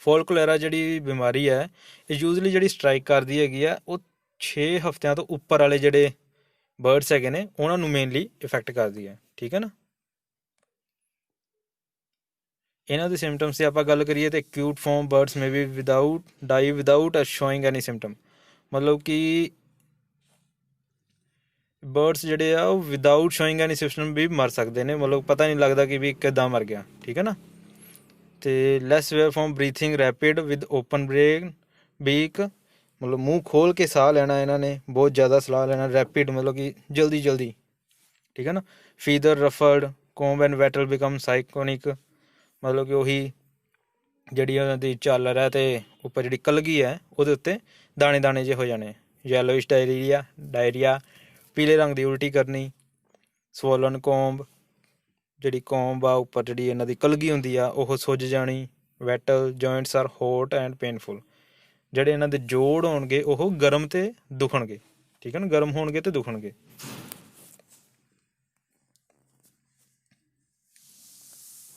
Fowl cholera ਜਿਹੜੀ ਬਿਮਾਰੀ ਹੈ ਇਹ ਯੂਜ਼ਲੀ ਜਿਹੜੀ ਸਟ੍ਰਾਈਕ ਕਰਦੀ ਹੈਗੀ ਆ ਉਹ 6 ਹਫ਼ਤਿਆਂ ਤੋਂ ਉੱਪਰ ਵਾਲੇ ਜਿਹੜੇ ਬਰਡਸ ਹੈਗੇ ਨੇ ਉਹਨਾਂ ਨੂੰ ਮੇਨਲੀ ਇਫੈਕਟ ਕਰਦੀ ਹੈ, ਠੀਕ ਹੈ ਨਾ। ਇਹਨਾਂ ਦੇ ਸਿੰਪਟਮਸ ਦੀ ਆਪਾਂ ਗੱਲ ਕਰੀਏ ਤਾਂ acute form birds may be die without showing any symptom, ਮਤਲਬ ਕਿ ਬਰਡਸ ਜਿਹੜੇ ਆ ਉਹ ਵਿਦਾਊਟ ਸ਼ੋਇੰਗ ਐਨੀ ਸਿੰਪਟਮ ਵੀ ਮਰ ਸਕਦੇ ਨੇ, ਮਤਲਬ ਪਤਾ ਨਹੀਂ ਲੱਗਦਾ ਕਿ ਵੀ ਕਿੱਦਾਂ ਮਰ ਗਿਆ, ਠੀਕ ਹੈ ਨਾ। ਅਤੇ less where from breathing rapid with open beak, ਮਤਲਬ ਮੂੰਹ ਖੋਲ੍ਹ ਕੇ ਸਾਹ ਲੈਣਾ ਇਹਨਾਂ ਨੇ, ਬਹੁਤ ਜ਼ਿਆਦਾ ਸਾਹ ਲੈਣਾ, ਰੈਪਿਡ ਮਤਲਬ ਕਿ ਜਲਦੀ, ਠੀਕ ਹੈ ਨਾ। ਫੀਦਰ ਰਫਲਡ, ਕੋਂਬ ਐਂਡ ਵੈਟਲ ਬਿਕਮ ਸਾਈਕੋਨਿਕ, ਮਤਲਬ ਕਿ ਉਹੀ ਜਿਹੜੀ ਉਹਨਾਂ ਦੀ ਝਾਲਰ ਹੈ ਅਤੇ ਉੱਪਰ ਜਿਹੜੀ ਕਲਗੀ ਹੈ ਉਹਦੇ ਉੱਤੇ ਦਾਣੇ ਜਿਹੇ ਹੋ ਜਾਣੇ। ਯੈਲੋਇਸ਼ ਡਾਇਰੀਆ, ਪੀਲੇ ਰੰਗ ਦੀ ਉਲਟੀ ਕਰਨੀ। ਸਵੋਲਨ ਕੋਂਬ, ਜਿਹੜੀ ਕੋਂਬ ਆ ਉੱਪਰ ਜਿਹੜੀ ਇਹਨਾਂ ਦੀ ਕਲਗੀ ਹੁੰਦੀ ਆ ਉਹ ਸੁੱਜ ਜਾਣੀ। Wattle joints are hot and painful, ਜਿਹੜੇ ਇਹਨਾਂ ਦੇ ਜੋੜ ਹੋਣਗੇ ਉਹ ਗਰਮ ਅਤੇ ਦੁਖਣਗੇ, ਠੀਕ ਹੈ ਨਾ, ਗਰਮ ਹੋਣਗੇ ਅਤੇ ਦੁਖਣਗੇ।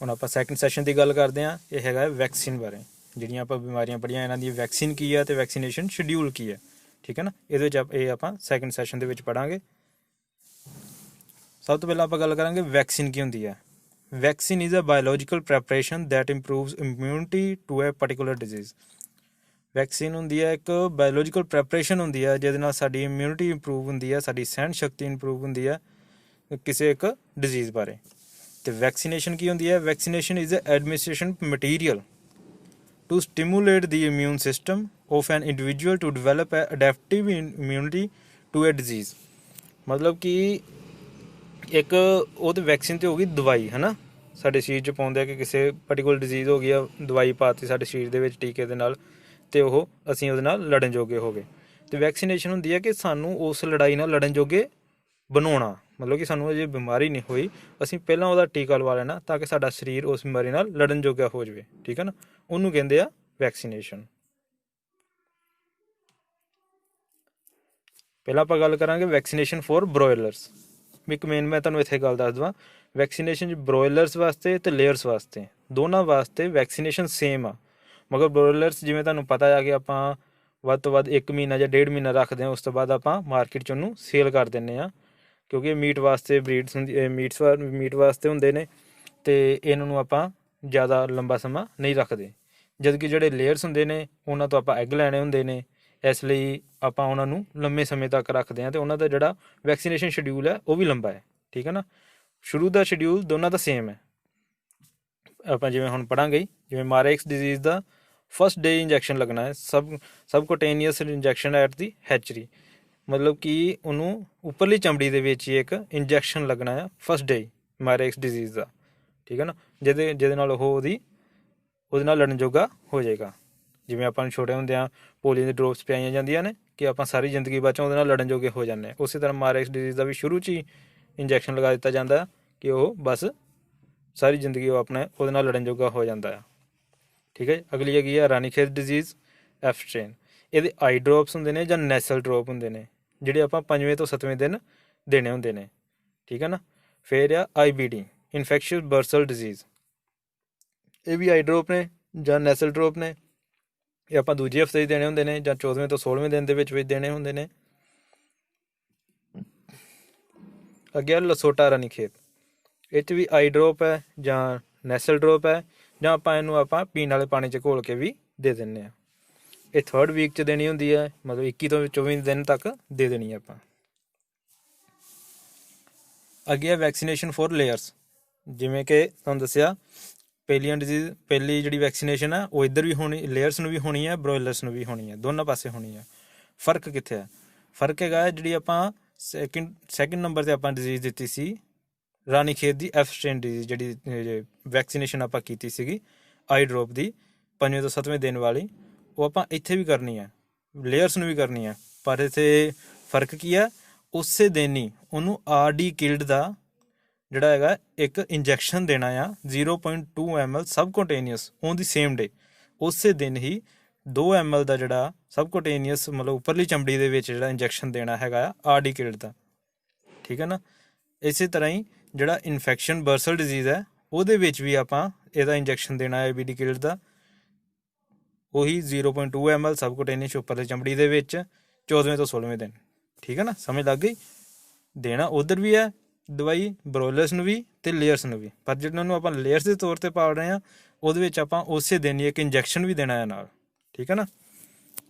ਹੁਣ ਆਪਾਂ ਸੈਕਿੰਡ ਸੈਸ਼ਨ ਦੀ ਗੱਲ ਕਰਦੇ ਹਾਂ। ਇਹ ਹੈਗਾ ਵੈਕਸੀਨ ਬਾਰੇ, ਜਿਹੜੀਆਂ ਆਪਾਂ ਬਿਮਾਰੀਆਂ ਪੜ੍ਹੀਆਂ ਇਹਨਾਂ ਦੀ ਵੈਕਸੀਨ ਕੀ ਹੈ ਅਤੇ ਵੈਕਸੀਨੇਸ਼ਨ ਸ਼ਡਿਊਲ ਕੀ ਹੈ, ਠੀਕ ਹੈ ਨਾ। ਇਹਦੇ ਵਿੱਚ ਇਹ ਆਪਾਂ ਸੈਕਿੰਡ ਸੈਸ਼ਨ ਦੇ ਵਿੱਚ ਪੜ੍ਹਾਂਗੇ। ਸਭ ਤੋਂ ਪਹਿਲਾਂ ਆਪਾਂ ਗੱਲ ਕਰਾਂਗੇ ਵੈਕਸੀਨ ਕੀ ਹੁੰਦੀ ਹੈ। Vaccine is a biological preparation that improves immunity to a particular disease. Vaccine ਹੁੰਦੀ ਹੈ ਇੱਕ ਬਾਇਓਲੋਜੀਕਲ ਪ੍ਰੈਪਰੇਸ਼ਨ ਹੁੰਦੀ ਹੈ ਜਿਹਦੇ ਨਾਲ ਸਾਡੀ ਇਮਿਊਨਿਟੀ ਇੰਪਰੂਵ ਹੁੰਦੀ ਹੈ, ਸਾਡੀ ਸਹਿਣ ਸ਼ਕਤੀ ਇੰਪਰੂਵ ਹੁੰਦੀ ਹੈ ਕਿਸੇ ਇੱਕ ਡਿਜ਼ੀਜ਼ ਬਾਰੇ। ਅਤੇ ਵੈਕਸੀਨੇਸ਼ਨ ਕੀ ਹੁੰਦੀ ਹੈ। Vaccination is a administration material to stimulate the immune system of an individual to develop a adaptive immunity to a disease. ਮਤਲਬ ਕਿ ਇੱਕ ਉਹ ਤਾਂ ਵੈਕਸੀਨ ਤਾਂ ਹੋ ਗਈ ਦਵਾਈ ਹੈ ਨਾ, ਸਾਡੇ ਸਰੀਰ 'ਚ ਪਾਉਂਦੇ ਆ ਕਿ ਕਿਸੇ ਪਾਰਟੀਕੂਲਰ ਡਿਜ਼ੀਜ਼ ਹੋ ਗਈ ਆ, ਦਵਾਈ ਪਾਤੀ ਸਾਡੇ ਸਰੀਰ ਦੇ ਵਿੱਚ ਟੀਕੇ ਦੇ ਨਾਲ, ਅਤੇ ਉਹ ਅਸੀਂ ਉਹਦੇ ਨਾਲ ਲੜਨ ਜੋਗੇ ਹੋ ਗਏ। ਅਤੇ ਵੈਕਸੀਨੇਸ਼ਨ ਹੁੰਦੀ ਹੈ ਕਿ ਸਾਨੂੰ ਉਸ ਲੜਾਈ ਨਾਲ ਲੜਨ ਜੋਗੇ ਬਣਾਉਣਾ, ਮਤਲਬ ਕਿ ਸਾਨੂੰ ਅਜੇ ਬਿਮਾਰੀ ਨਹੀਂ ਹੋਈ, ਅਸੀਂ ਪਹਿਲਾਂ ਉਹਦਾ ਟੀਕਾ ਲਵਾ ਲੈਣਾ ਤਾਂ ਕਿ ਸਾਡਾ ਸਰੀਰ ਉਸ ਬਿਮਾਰੀ ਨਾਲ ਲੜਨ ਜੋਗਾ ਹੋ ਜਾਵੇ, ਠੀਕ ਹੈ ਨਾ, ਉਹਨੂੰ ਕਹਿੰਦੇ ਆ ਵੈਕਸੀਨੇਸ਼ਨ। ਪਹਿਲਾਂ ਆਪਾਂ ਗੱਲ ਕਰਾਂਗੇ ਵੈਕਸੀਨੇਸ਼ਨ ਫॉर ਬਰੋਇਲਰਸ। ਇੱਕ ਮੇਨ ਮੈਂ ਤੁਹਾਨੂੰ ਇੱਥੇ ਗੱਲ ਦੱਸ ਦੇਵਾਂ, ਵੈਕਸੀਨੇਸ਼ਨ ਬਰੋਇਲਰਸ ਵਾਸਤੇ ਅਤੇ ਲੇਅਰਸ ਵਾਸਤੇ ਦੋਨਾਂ ਵਾਸਤੇ ਵੈਕਸੀਨੇਸ਼ਨ ਸੇਮ ਆ, ਮਗਰ ਬਰੋਇਲਰਸ ਜਿਵੇਂ ਤੁਹਾਨੂੰ ਪਤਾ ਆ ਕਿ ਆਪਾਂ ਵੱਧ ਤੋਂ ਵੱਧ 1 ਮਹੀਨਾ ਜਾਂ 1.5 ਮਹੀਨਾ ਰੱਖਦੇ ਹਾਂ, ਉਸ ਤੋਂ ਬਾਅਦ ਆਪਾਂ ਮਾਰਕੀਟ 'ਚ ਉਹਨੂੰ ਸੇਲ ਕਰ ਦਿੰਦੇ ਹਾਂ, ਕਿਉਂਕਿ ਮੀਟ ਵਾਸਤੇ ਬਰੀਡਸ ਹੁੰਦੀ, ਮੀਟ ਵਾਸਤੇ ਹੁੰਦੇ ਨੇ, ਅਤੇ ਇਹਨਾਂ ਨੂੰ ਆਪਾਂ ਜ਼ਿਆਦਾ ਲੰਬਾ ਸਮਾਂ ਨਹੀਂ ਰੱਖਦੇ। ਜਦ ਕਿ ਜਿਹੜੇ ਲੇਅਰਸ ਹੁੰਦੇ ਨੇ ਉਹਨਾਂ ਤੋਂ ਆਪਾਂ ਐਗ ਲੈਣੇ ਹੁੰਦੇ ਨੇ, ਇਸ ਲਈ ਆਪਾਂ ਉਹਨਾਂ ਨੂੰ ਲੰਬੇ ਸਮੇਂ ਤੱਕ ਰੱਖਦੇ ਹਾਂ, ਅਤੇ ਉਹਨਾਂ ਦਾ ਜਿਹੜਾ ਵੈਕਸੀਨੇਸ਼ਨ ਸ਼ਡਿਊਲ ਹੈ ਉਹ ਵੀ ਲੰਬਾ ਹੈ, ਠੀਕ ਹੈ ਨਾ। ਸ਼ੁਰੂ ਦਾ ਸ਼ਡਿਊਲ ਦੋਨਾਂ ਦਾ ਸੇਮ ਹੈ। ਆਪਾਂ ਜਿਵੇਂ ਹੁਣ ਪੜ੍ਹਾਂਗੇ, ਜਿਵੇਂ ਮਾਰੇਕਸ ਡਿਜ਼ੀਜ਼ ਦਾ ਫਸਟ ਡੇ ਇੰਜੈਕਸ਼ਨ ਲੱਗਣਾ ਹੈ, ਸਬਕੁਟੇਨੀਅਸ ਇੰਜੈਕਸ਼ਨ ਐਟ ਦੀ ਹੈਚਰੀ, ਮਤਲਬ ਕਿ ਉਹਨੂੰ ਉੱਪਰਲੀ ਚਮੜੀ ਦੇ ਵਿੱਚ ਹੀ ਇੱਕ ਇੰਜੈਕਸ਼ਨ ਲੱਗਣਾ ਆ ਫਸਟ ਡੇ ਮਾਰੇਕਸ ਡਿਜ਼ੀਜ਼ ਦਾ, ਠੀਕ ਹੈ ਨਾ, ਜਿਹਦੇ ਨਾਲ ਉਹਦੇ ਨਾਲ ਲੜਨ ਜੋਗਾ ਹੋ ਜਾਏਗਾ। ਜਿਵੇਂ ਆਪਾਂ ਨੂੰ ਛੋਟੇ ਹੁੰਦਿਆਂ ਪੋਲੀਓ ਦੀ ਡ੍ਰੌਪਸ ਪਿਆਈਆਂ ਜਾਂਦੀਆਂ ਨੇ ਕਿ ਆਪਾਂ ਸਾਰੀ ਜ਼ਿੰਦਗੀ ਬਾਅਦ 'ਚ ਉਹਦੇ ਨਾਲ ਲੜਨ ਜੋਗੇ ਹੋ ਜਾਂਦੇ ਹਾਂ, ਉਸੇ ਤਰ੍ਹਾਂ ਮਾਰੇਕਸ ਡਿਜ਼ੀਜ਼ ਦਾ ਵੀ ਸ਼ੁਰੂ 'ਚ ਹੀ ਇੰਜੈਕਸ਼ਨ ਲਗਾ ਦਿੱਤਾ ਜਾਂਦਾ ਕਿ ਉਹ ਬਸ ਸਾਰੀ ਜ਼ਿੰਦਗੀ ਉਹ ਉਹਦੇ ਨਾਲ ਲੜਨ ਜੋਗਾ ਹੋ ਜਾਂਦਾ ਆ, ਠੀਕ ਹੈ। ਅਗਲੀ ਹੈਗੀ ਆ ਰਾਨੀਖੇਤ ਡਿਜ਼ੀਜ਼ ਐਫ ਸਟ੍ਰੇਨ। ਇਹਦੇ ਆਈ ਡ੍ਰੌਪਸ ਹੁੰਦੇ ਨੇ ਜਾਂ ਨੈਸਲ ਡ੍ਰੌਪ ਹੁੰਦੇ ਨੇ, ਜਿਹੜੇ ਆਪਾਂ 5ਵੇਂ ਤੋਂ 7ਵੇਂ ਦਿਨ ਦੇਣੇ ਹੁੰਦੇ ਨੇ, ਠੀਕ ਹੈ ਨਾ। ਫਿਰ ਆ IBD ਇਨਫੈਕਸ਼ੀਅਸ ਬਰਸਲ ਡਿਜ਼ੀਜ਼, ਇਹ ਵੀ ਆਈ ਡ੍ਰੌਪ ਨੇ ਜਾਂ ਨੈਸਲ ਡ੍ਰੌਪ ਨੇ, ਇਹ ਆਪਾਂ ਦੂਜੇ ਹਫਤੇ 'ਚ ਦੇਣੇ ਹੁੰਦੇ ਨੇ ਜਾਂ 14ਵੇਂ ਤੋਂ 16ਵੇਂ ਦਿਨ ਦੇ ਵਿੱਚ ਦੇਣੇ ਹੁੰਦੇ ਨੇ। ਅੱਗੇ ਲਸੋਟਾ ਰਾਨੀਖੇਤ, ਇਹ 'ਚ ਵੀ ਆਈ ਡ੍ਰੌਪ ਹੈ ਜਾਂ ਨੈਸਲ ਡ੍ਰੌਪ ਹੈ, ਜਾਂ ਆਪਾਂ ਪੀਣ ਵਾਲੇ ਪਾਣੀ 'ਚ ਘੋਲ ਕੇ ਵੀ ਦੇ ਦਿੰਦੇ ਹਾਂ। ਇਹ 3rd ਵੀਕ 'ਚ ਦੇਣੀ ਹੁੰਦੀ ਹੈ, ਮਤਲਬ 21 ਤੋਂ 24 ਦਿਨ ਤੱਕ ਦੇ ਦੇਣੀ ਹੈ ਆਪਾਂ। ਅੱਗੇ ਹੈ ਵੈਕਸੀਨੇਸ਼ਨ ਫॉर ਲੇਅਰਸ, ਜਿਵੇਂ ਕਿ ਤੁਹਾਨੂੰ ਦੱਸਿਆ ਪਹਿਲੀ ਜਿਹੜੀ ਵੈਕਸੀਨੇਸ਼ਨ ਹੈ ਉਹ ਇੱਧਰ ਵੀ ਹੋਣੀ, ਲੇਅਰਸ ਨੂੰ ਵੀ ਹੋਣੀ ਹੈ, ਬਰੋਇਲਰਸ ਨੂੰ ਵੀ ਹੋਣੀ ਹੈ, ਦੋਨਾਂ ਪਾਸੇ ਹੋਣੀ ਹੈ। ਫਰਕ ਕਿੱਥੇ ਹੈ? ਫਰਕ ਹੈਗਾ ਜਿਹੜੀ ਆਪਾਂ ਸੈਕਿੰਡ ਨੰਬਰ 'ਤੇ ਆਪਾਂ ਡਿਜ਼ੀਜ਼ ਦਿੱਤੀ ਸੀ ਰਾਨੀਖੇਤ ਦੀ ਐਫ ਸਟ੍ਰੇਨ ਡਿਜ਼ੀਜ਼, ਜਿਹੜੀ ਵੈਕਸੀਨੇਸ਼ਨ ਆਪਾਂ ਕੀਤੀ ਸੀਗੀ ਆਈ ਡ੍ਰੌਪ ਦੀ 5ਵੇਂ ਤੋਂ 7ਵੇਂ ਦਿਨ ਵਾਲੀ, ਉਹ ਆਪਾਂ ਇੱਥੇ ਵੀ ਕਰਨੀ ਹੈ, ਲੇਅਰਸ ਨੂੰ ਵੀ ਕਰਨੀ ਹੈ। ਪਰ ਇੱਥੇ ਫਰਕ ਕੀ ਹੈ? ਉਸੇ ਦਿਨ ਹੀ ਉਹਨੂੰ RD ਕਿਲਡ ਦਾ ਜਿਹੜਾ ਹੈਗਾ ਇੱਕ ਇੰਜੈਕਸ਼ਨ ਦੇਣਾ ਆ 0.2 ml subcutaneous on the same day, ਉਸੇ ਦਿਨ ਹੀ 2 ml ਦਾ ਜਿਹੜਾ ਸਬਕੁਟੇਨੀਅਸ ਮਤਲਬ ਉੱਪਰਲੀ ਚਮੜੀ ਦੇ ਵਿੱਚ ਜਿਹੜਾ ਇੰਜੈਕਸ਼ਨ ਦੇਣਾ ਹੈਗਾ ਆ RD ਕਿਲਡ ਦਾ, ਠੀਕ ਹੈ ਨਾ। ਇਸੇ ਤਰ੍ਹਾਂ ਹੀ ਜਿਹੜਾ ਇਨਫੈਕਸ਼ਨ ਬਰਸਲ ਡਿਜ਼ੀਜ਼ ਹੈ ਉਹਦੇ ਵਿੱਚ ਵੀ ਆਪਾਂ ਇਹਦਾ ਇੰਜੈਕਸ਼ਨ ਦੇਣਾ ਹੈ IBD ਕਿਲਡ ਦਾ, ਉਹੀ 0.2 ml ਸਬਕੁਟੇਨੀਅਸ ਉੱਪਰਲੀ ਚਮੜੀ ਦੇ ਵਿੱਚ 14ਵੇਂ ਤੋਂ 16ਵੇਂ ਦਿਨ, ਠੀਕ ਹੈ ਨਾ, ਸਮਝ ਲੱਗ ਗਈ। ਦੇਣਾ ਉਧਰ ਵੀ ਹੈ ਦਵਾਈ ਬਰੋਇਲਰਸ ਨੂੰ ਵੀ ਅਤੇ ਲੇਅਰਸ ਨੂੰ ਵੀ, ਪਰ ਜਿਹਨਾਂ ਨੂੰ ਆਪਾਂ ਲੇਅਰਸ ਦੇ ਤੌਰ 'ਤੇ ਪਾਲ ਰਹੇ ਹਾਂ ਉਹਦੇ ਵਿੱਚ ਆਪਾਂ ਉਸੇ ਦਿਨ ਹੀ ਇੱਕ ਇੰਜੈਕਸ਼ਨ ਵੀ ਦੇਣਾ ਹੈ ਨਾਲ, ਠੀਕ ਹੈ ਨਾ।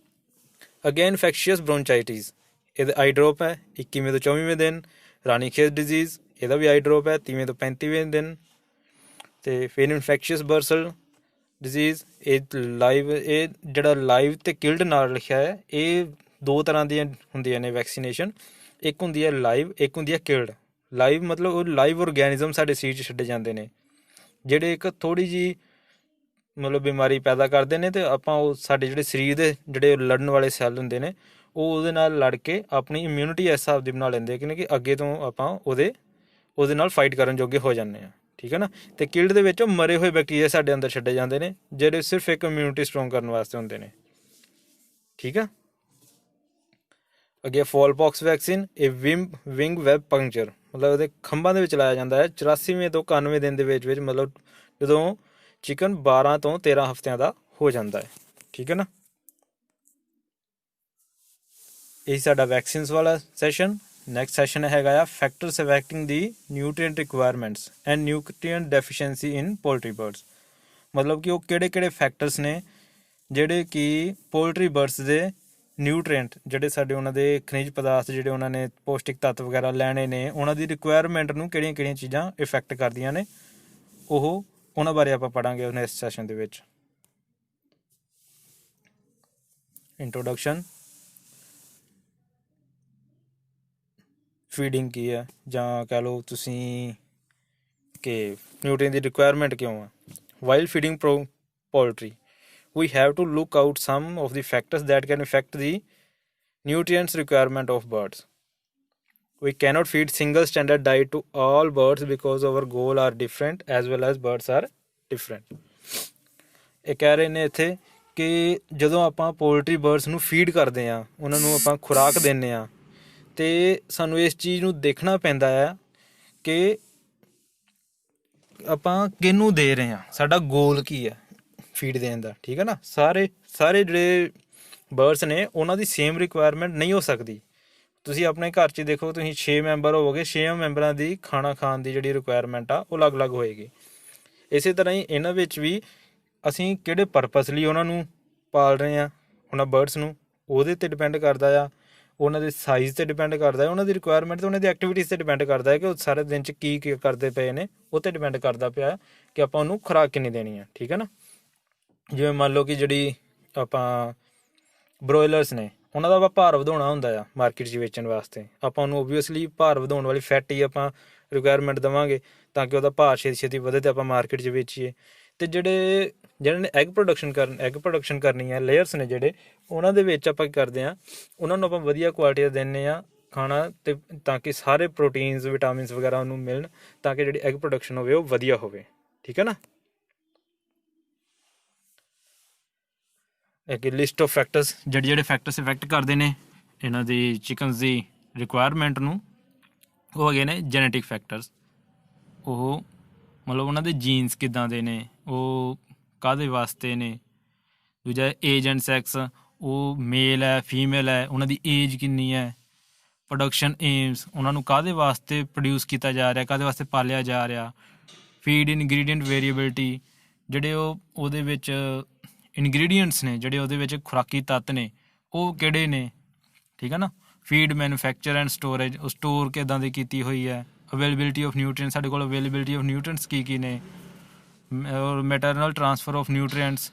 ਅੱਗੇ ਇਨਫੈਕਸ਼ੀਅਸ ਬ੍ਰੌਂਚਾਈਟਿਸ, ਇਹਦਾ ਆਈ ਡ੍ਰੌਪ ਹੈ 21ਵੇਂ ਤੋਂ 24ਵੇਂ ਦਿਨ। ਰਾਨੀਖੇਤ ਡਿਜ਼ੀਜ਼, ਇਹਦਾ ਵੀ ਆਈ ਡ੍ਰੌਪ ਹੈ 30ਵੇਂ ਤੋਂ 35ਵੇਂ ਦਿਨ। ਅਤੇ ਫਿਰ ਇਨਫੈਕਸ਼ੀਅਸ ਬਰਸਲ ਡਿਜ਼ੀਜ਼, ਇਹ ਜਿਹੜਾ ਲਾਈਵ ਅਤੇ ਕਿਲਡ ਨਾਲ ਲਿਖਿਆ ਹੈ, ਇਹ 2 ਤਰ੍ਹਾਂ ਦੀਆਂ ਹੁੰਦੀਆਂ ਨੇ ਵੈਕਸੀਨੇਸ਼ਨ, ਇੱਕ ਹੁੰਦੀ ਹੈ ਲਾਈਵ, ਇੱਕ ਹੁੰਦੀ ਹੈ ਕਿਲਡ। ਲਾਈਵ ਮਤਲਬ ਉਹ ਲਾਈਵ ਔਰਗੈਨਿਜ਼ਮ ਸਾਡੇ ਸਰੀਰ 'ਚ ਛੱਡੇ ਜਾਂਦੇ ਨੇ, ਜਿਹੜੇ ਇੱਕ ਥੋੜ੍ਹੀ ਜਿਹੀ ਮਤਲਬ ਬਿਮਾਰੀ ਪੈਦਾ ਕਰਦੇ ਨੇ, ਅਤੇ ਆਪਾਂ ਉਹ ਸਾਡੇ ਜਿਹੜੇ ਸਰੀਰ ਦੇ ਜਿਹੜੇ ਲੜਨ ਵਾਲੇ ਸੈੱਲ ਹੁੰਦੇ ਨੇ ਉਹ ਉਹਦੇ ਨਾਲ ਲੜ ਕੇ ਆਪਣੀ ਇਮਿਊਨਿਟੀ ਇਸ ਹਿਸਾਬ ਦੀ ਬਣਾ ਲੈਂਦੇ ਕਿ ਅੱਗੇ ਤੋਂ ਆਪਾਂ ਉਹਦੇ ਨਾਲ ਫਾਈਟ ਕਰਨ ਜੋਗੇ ਹੋ ਜਾਂਦੇ ਹਾਂ, ਠੀਕ ਹੈ ਨਾ। ਅਤੇ ਕਿਲਡ ਦੇ ਵਿੱਚ ਮਰੇ ਹੋਏ ਬੈਕਟੀਰੀਆ ਸਾਡੇ ਅੰਦਰ ਛੱਡੇ ਜਾਂਦੇ ਨੇ, ਜਿਹੜੇ ਸਿਰਫ ਇੱਕ ਇਮਿਊਨਿਟੀ ਸਟਰੋਂਗ ਕਰਨ ਵਾਸਤੇ ਹੁੰਦੇ ਨੇ, ਠੀਕ ਆ। ਅੱਗੇ ਫੋਲਪੌਕਸ ਵੈਕਸੀਨ, ਇਹ ਵਿੰਗ ਵੈਬ ਪੰਕਚਰ, ਮਤਲਬ ਉਹਦੇ ਖੰਭਾਂ ਦੇ ਵਿੱਚ ਲਾਇਆ ਜਾਂਦਾ ਹੈ 84ਵੇਂ ਤੋਂ 91ਵੇਂ ਦਿਨ ਦੇ ਵਿੱਚ, ਮਤਲਬ ਜਦੋਂ ਚਿਕਨ 12 ਤੋਂ 13 ਹਫ਼ਤਿਆਂ ਦਾ ਹੋ ਜਾਂਦਾ ਹੈ, ਠੀਕ ਹੈ ਨਾ। ਇਹ ਸਾਡਾ ਵੈਕਸੀਨਸ ਵਾਲਾ ਸੈਸ਼ਨ। ਨੈਕਸਟ ਸੈਸ਼ਨ ਹੈਗਾ ਆ factors affecting the nutrient requirements and nutrient deficiency in poultry birds, ਮਤਲਬ ਕਿ ਉਹ ਕਿਹੜੇ ਫੈਕਟਰਸ ਨੇ ਜਿਹੜੇ ਕਿ ਪੋਲਟਰੀ ਬਰਡਸ ਦੇ ਨਿਊਟਰੀਐਂਟ, ਜਿਹੜੇ ਸਾਡੇ ਉਹਨਾਂ ਦੇ ਖਣਿਜ ਪਦਾਰਥ, ਜਿਹੜੇ ਉਹਨਾਂ ਨੇ ਪੌਸ਼ਟਿਕ ਤੱਤ ਵਗੈਰਾ ਲੈਣੇ ਨੇ, ਉਹਨਾਂ ਦੀ ਰਿਕੁਆਇਰਮੈਂਟ ਨੂੰ ਕਿਹੜੀਆਂ ਚੀਜ਼ਾਂ ਇਫੈਕਟ ਕਰਦੀਆਂ ਨੇ, ਉਹਨਾਂ ਬਾਰੇ ਆਪਾਂ ਪੜ੍ਹਾਂਗੇ ਨੈਕਸਟ ਸੈਸ਼ਨ ਦੇ ਵਿੱਚ। ਇੰਟਰੋਡਕਸ਼ਨ। ਫੀਡਿੰਗ ਕੀ ਹੈ, ਜਾਂ ਕਹਿ ਲਓ ਤੁਸੀਂ ਕਿ ਨਿਊਟ੍ਰੀਐਂਟ ਦੀ ਰਿਕੁਆਇਰਮੈਂਟ ਕਿਉਂ ਆ। While feeding poultry we have to look out some of the factors that can affect the nutrients requirement of birds. We cannot feed single standard diet to all birds because our goal are different as well as birds are different. ਇਹ ਕਹਿ ਰਹੇ ਨੇ ਇੱਥੇ ਕਿ ਜਦੋਂ ਆਪਾਂ poultry birds ਨੂੰ feed ਕਰਦੇ ਹਾਂ, ਉਹਨਾਂ ਨੂੰ ਆਪਾਂ ਖੁਰਾਕ ਦਿੰਦੇ ਹਾਂ, ਅਤੇ ਸਾਨੂੰ ਇਸ ਚੀਜ਼ ਨੂੰ ਦੇਖਣਾ ਪੈਂਦਾ ਆ ਕਿ ਆਪਾਂ ਕਿਹਨੂੰ ਦੇ ਰਹੇ ਹਾਂ, ਸਾਡਾ ਗੋਲ ਕੀ ਹੈ ਫੀਡ ਦੇਣ ਦਾ। ਠੀਕ ਹੈ ਨਾ, ਸਾਰੇ ਜਿਹੜੇ ਬਰਡਸ ਨੇ ਉਹਨਾਂ ਦੀ ਸੇਮ ਰਿਕੁਆਇਰਮੈਂਟ ਨਹੀਂ ਹੋ ਸਕਦੀ। ਤੁਸੀਂ ਆਪਣੇ ਘਰ 'ਚ ਦੇਖੋ, ਤੁਸੀਂ 6 ਮੈਂਬਰ ਹੋਵੋਗੇ, 6 ਮੈਂਬਰਾਂ ਦੀ ਖਾਣਾ ਖਾਣ ਦੀ ਜਿਹੜੀ ਰਿਕੁਆਇਰਮੈਂਟ ਆ ਉਹ ਅਲੱਗ-ਅਲੱਗ ਹੋਏਗੀ। ਇਸੇ ਤਰ੍ਹਾਂ ਹੀ ਇਹਨਾਂ ਵਿੱਚ ਵੀ ਅਸੀਂ ਕਿਹੜੇ ਪਰਪਸ ਲਈ ਉਹਨਾਂ ਨੂੰ ਪਾਲ ਰਹੇ ਹਾਂ, ਉਹਨਾਂ ਬਰਡਸ ਨੂੰ, ਉਹਦੇ 'ਤੇ ਡਿਪੈਂਡ ਕਰਦਾ ਆ, ਉਹਨਾਂ ਦੇ ਸਾਈਜ਼ 'ਤੇ ਡਿਪੈਂਡ ਕਰਦਾ, ਉਹਨਾਂ ਦੀ ਰਿਕੁਆਇਰਮੈਂਟ 'ਤੇ, ਉਹਨਾਂ ਦੀ ਐਕਟੀਵਿਟੀਜ਼ 'ਤੇ ਡਿਪੈਂਡ ਕਰਦਾ ਹੈ ਕਿ ਉਹ ਸਾਰੇ ਦਿਨ 'ਚ ਕੀ ਕਰਦੇ ਪਏ ਨੇ, ਉਹ 'ਤੇ ਡਿਪੈਂਡ ਕਰਦਾ ਪਿਆ ਕਿ ਆਪਾਂ ਉਹਨੂੰ ਖੁਰਾਕ ਕਿੰਨੀ ਦੇਣੀ ਆ। ਠੀਕ ਹੈ ਨਾ, ਜਿਵੇਂ ਮੰਨ ਲਓ ਕਿ ਜਿਹੜੀ ਆਪਾਂ ਬਰੋਇਲਰਸ ਨੇ, ਉਹਨਾਂ ਦਾ ਆਪਾਂ ਭਾਰ ਵਧਾਉਣਾ ਹੁੰਦਾ ਆ ਮਾਰਕੀਟ 'ਚ ਵੇਚਣ ਵਾਸਤੇ, ਆਪਾਂ ਉਹਨੂੰ ਓਬਵੀਅਸਲੀ ਭਾਰ ਵਧਾਉਣ ਵਾਲੀ ਫੈਟ ਹੀ ਆਪਾਂ ਰਿਕੁਆਇਰਮੈਂਟ ਦੇਵਾਂਗੇ ਤਾਂ ਕਿ ਉਹਦਾ ਭਾਰ ਛੇਤੀ ਵਧੇ ਅਤੇ ਆਪਾਂ ਮਾਰਕੀਟ 'ਚ ਵੇਚੀਏ। ਅਤੇ ਜਿਹਨਾਂ ਨੇ ਐਗ ਪ੍ਰੋਡਕਸ਼ਨ ਕਰਨੀ ਹੈ, ਲੇਅਰਸ ਨੇ ਜਿਹੜੇ, ਉਹਨਾਂ ਦੇ ਵਿੱਚ ਆਪਾਂ ਕੀ ਕਰਦੇ ਹਾਂ, ਉਹਨਾਂ ਨੂੰ ਆਪਾਂ ਵਧੀਆ ਕੁਆਲਿਟੀ ਦਾ ਦਿੰਦੇ ਹਾਂ ਖਾਣਾ, ਅਤੇ ਤਾਂ ਕਿ ਸਾਰੇ ਪ੍ਰੋਟੀਨਸ ਵਿਟਾਮਿਨਸ ਵਗੈਰਾ ਉਹਨੂੰ ਮਿਲਣ, ਤਾਂ ਕਿ ਜਿਹੜੀ ਐਗ ਪ੍ਰੋਡਕਸ਼ਨ ਹੋਵੇ ਉਹ ਵਧੀਆ ਹੋਵੇ। ਠੀਕ ਹੈ ਨਾ, ਇੱਕ ਲਿਸਟ ਆਫ ਫੈਕਟਰਸ, ਜਿਹੜੇ ਫੈਕਟਰਸ ਇਫੈਕਟ ਕਰਦੇ ਨੇ ਇਹਨਾਂ ਦੀ ਚਿਕਨਸ ਦੀ ਰਿਕੁਆਇਰਮੈਂਟ ਨੂੰ, ਉਹ ਹੈਗੇ ਨੇ ਜੈਨੇਟਿਕ ਫੈਕਟਰਸ। ਉਹ ਮਤਲਬ ਉਹਨਾਂ ਦੇ ਜੀਨਸ ਕਿੱਦਾਂ ਦੇ ਨੇ, ਉਹ ਕਾਹਦੇ ਵਾਸਤੇ ਨੇ। ਦੂਜਾ ਏਜ ਐਂਡ ਸੈਕਸ, ਉਹ ਮੇਲ ਹੈ ਫੀਮੇਲ ਹੈ, ਉਹਨਾਂ ਦੀ ਏਜ ਕਿੰਨੀ ਹੈ। ਪ੍ਰੋਡਕਸ਼ਨ ਏਮਸ, ਉਹਨਾਂ ਨੂੰ ਕਾਹਦੇ ਵਾਸਤੇ ਪ੍ਰੋਡਿਊਸ ਕੀਤਾ ਜਾ ਰਿਹਾ, ਕਾਹਦੇ ਵਾਸਤੇ ਪਾਲਿਆ ਜਾ ਰਿਹਾ। ਫੀਡ ਇਨਗਰੀਡੀਅੰਟ ਵੇਰੀਏਬਿਲਿਟੀ, ਜਿਹੜੇ ਉਹਦੇ ਵਿੱਚ ਇਨਗਰੀਡੀਅੰਟਸ ਨੇ, ਜਿਹੜੇ ਉਹਦੇ ਵਿੱਚ ਖੁਰਾਕੀ ਤੱਤ ਨੇ, ਉਹ ਕਿਹੜੇ ਨੇ। ਠੀਕ ਹੈ ਨਾ, ਫੀਡ ਮੈਨੂਫੈਕਚਰ ਐਂਡ ਸਟੋਰੇਜ, ਉਹ ਸਟੋਰ ਕਿੱਦਾਂ ਦੀ ਕੀਤੀ ਹੋਈ ਹੈ। ਅਵੇਲੇਬਿਲਿਟੀ ਆਫ ਨਿਊਟਰੀਐਂਟਸ, ਸਾਡੇ ਕੋਲ ਅਵੇਲੇਬਿਲਿਟੀ ਆਫ ਨਿਊਟਰੀਐਂਟਸ ਕੀ ਨੇ, ਔਰ ਮੈਟਰਨਲ ਟਰਾਂਸਫਰ ਆਫ ਨਿਊਟਰੀਐਂਟਸ।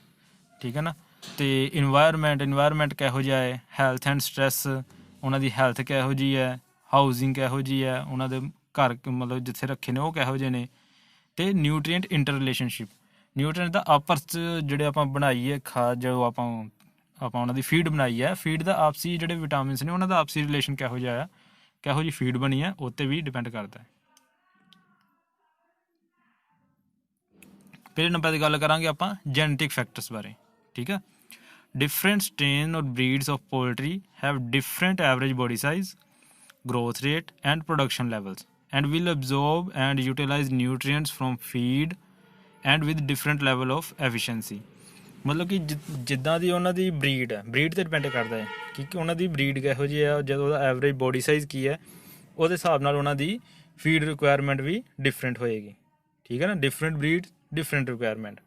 ਠੀਕ ਹੈ ਨਾ, ਅਤੇ ਇਨਵਾਇਰਮੈਂਟ ਕਿਹੋ ਜਿਹਾ ਹੈ। ਹੈਲਥ ਐਂਡ ਸਟਰੈਸ, ਉਹਨਾਂ ਦੀ ਹੈਲਥ ਕਿਹੋ ਜਿਹੀ ਹੈ। ਹਾਊਸਿੰਗ ਕਿਹੋ ਜਿਹੀ ਹੈ, ਉਹਨਾਂ ਦੇ ਘਰ ਮਤਲਬ ਜਿੱਥੇ ਰੱਖੇ ਨੇ ਉਹ ਕਿਹੋ ਜਿਹੇ ਨੇ। ਅਤੇ ਨਿਊਟਰੀਐਂਟ ਇੰਟਰ ਰਿਲੇਸ਼ਨਸ਼ਿਪ, ਨਿਊਟਰੀਐਂਟ ਦਾ ਆਪਸ 'ਚ ਜਿਹੜੇ ਆਪਾਂ ਬਣਾਈਏ ਜੋ ਆਪਾਂ ਉਹਨਾਂ ਦੀ ਫੀਡ ਬਣਾਈ ਹੈ, ਫੀਡ ਦਾ ਆਪਸੀ ਜਿਹੜੇ ਵਿਟਾਮਿਨਸ ਨੇ ਉਹਨਾਂ ਦਾ ਆਪਸੀ ਰਿਲੇਸ਼ਨ ਕਿਹੋ ਜਿਹਾ ਆ, ਕਿਹੋ ਜਿਹੀ ਫੀਡ ਬਣੀ ਹੈ, ਉਹ 'ਤੇ ਵੀ ਡਿਪੈਂਡ ਕਰਦਾ ਹੈ। ਪਹਿਲੇ ਨੰਬਰ 'ਤੇ ਗੱਲ ਕਰਾਂਗੇ ਆਪਾਂ ਜੈਨੇਟਿਕ ਫੈਕਟਰਸ ਬਾਰੇ। ਠੀਕ ਹੈ, ਡਿਫਰੈਂਟ ਸਟ੍ਰੇਨ ਔਰ ਬਰੀਡਸ of poultry have different average body size, growth rate and production levels, and will absorb and utilize nutrients from feed and with different level of efficiency. ਮਤਲਬ ਕਿ ਜਿੱਦਾਂ ਦੀ ਉਹਨਾਂ ਦੀ ਬਰੀਡ ਹੈ, breed 'ਤੇ ਡਿਪੈਂਡ ਕਰਦਾ ਹੈ ਕਿ ਉਹਨਾਂ ਦੀ ਬਰੀਡ ਕਿਹੋ ਜਿਹੀ ਹੈ, ਜਦੋਂ ਉਹਦਾ ਐਵਰੇਜ ਬੋਡੀ ਸਾਈਜ਼ ਕੀ ਹੈ, ਉਹਦੇ ਹਿਸਾਬ ਨਾਲ ਉਹਨਾਂ ਦੀ ਫੀਡ ਰਿਕੁਆਇਰਮੈਂਟ ਵੀ ਡਿਫਰੈਂਟ ਹੋਏਗੀ। ਠੀਕ ਹੈ ਨਾ, different breed different requirement,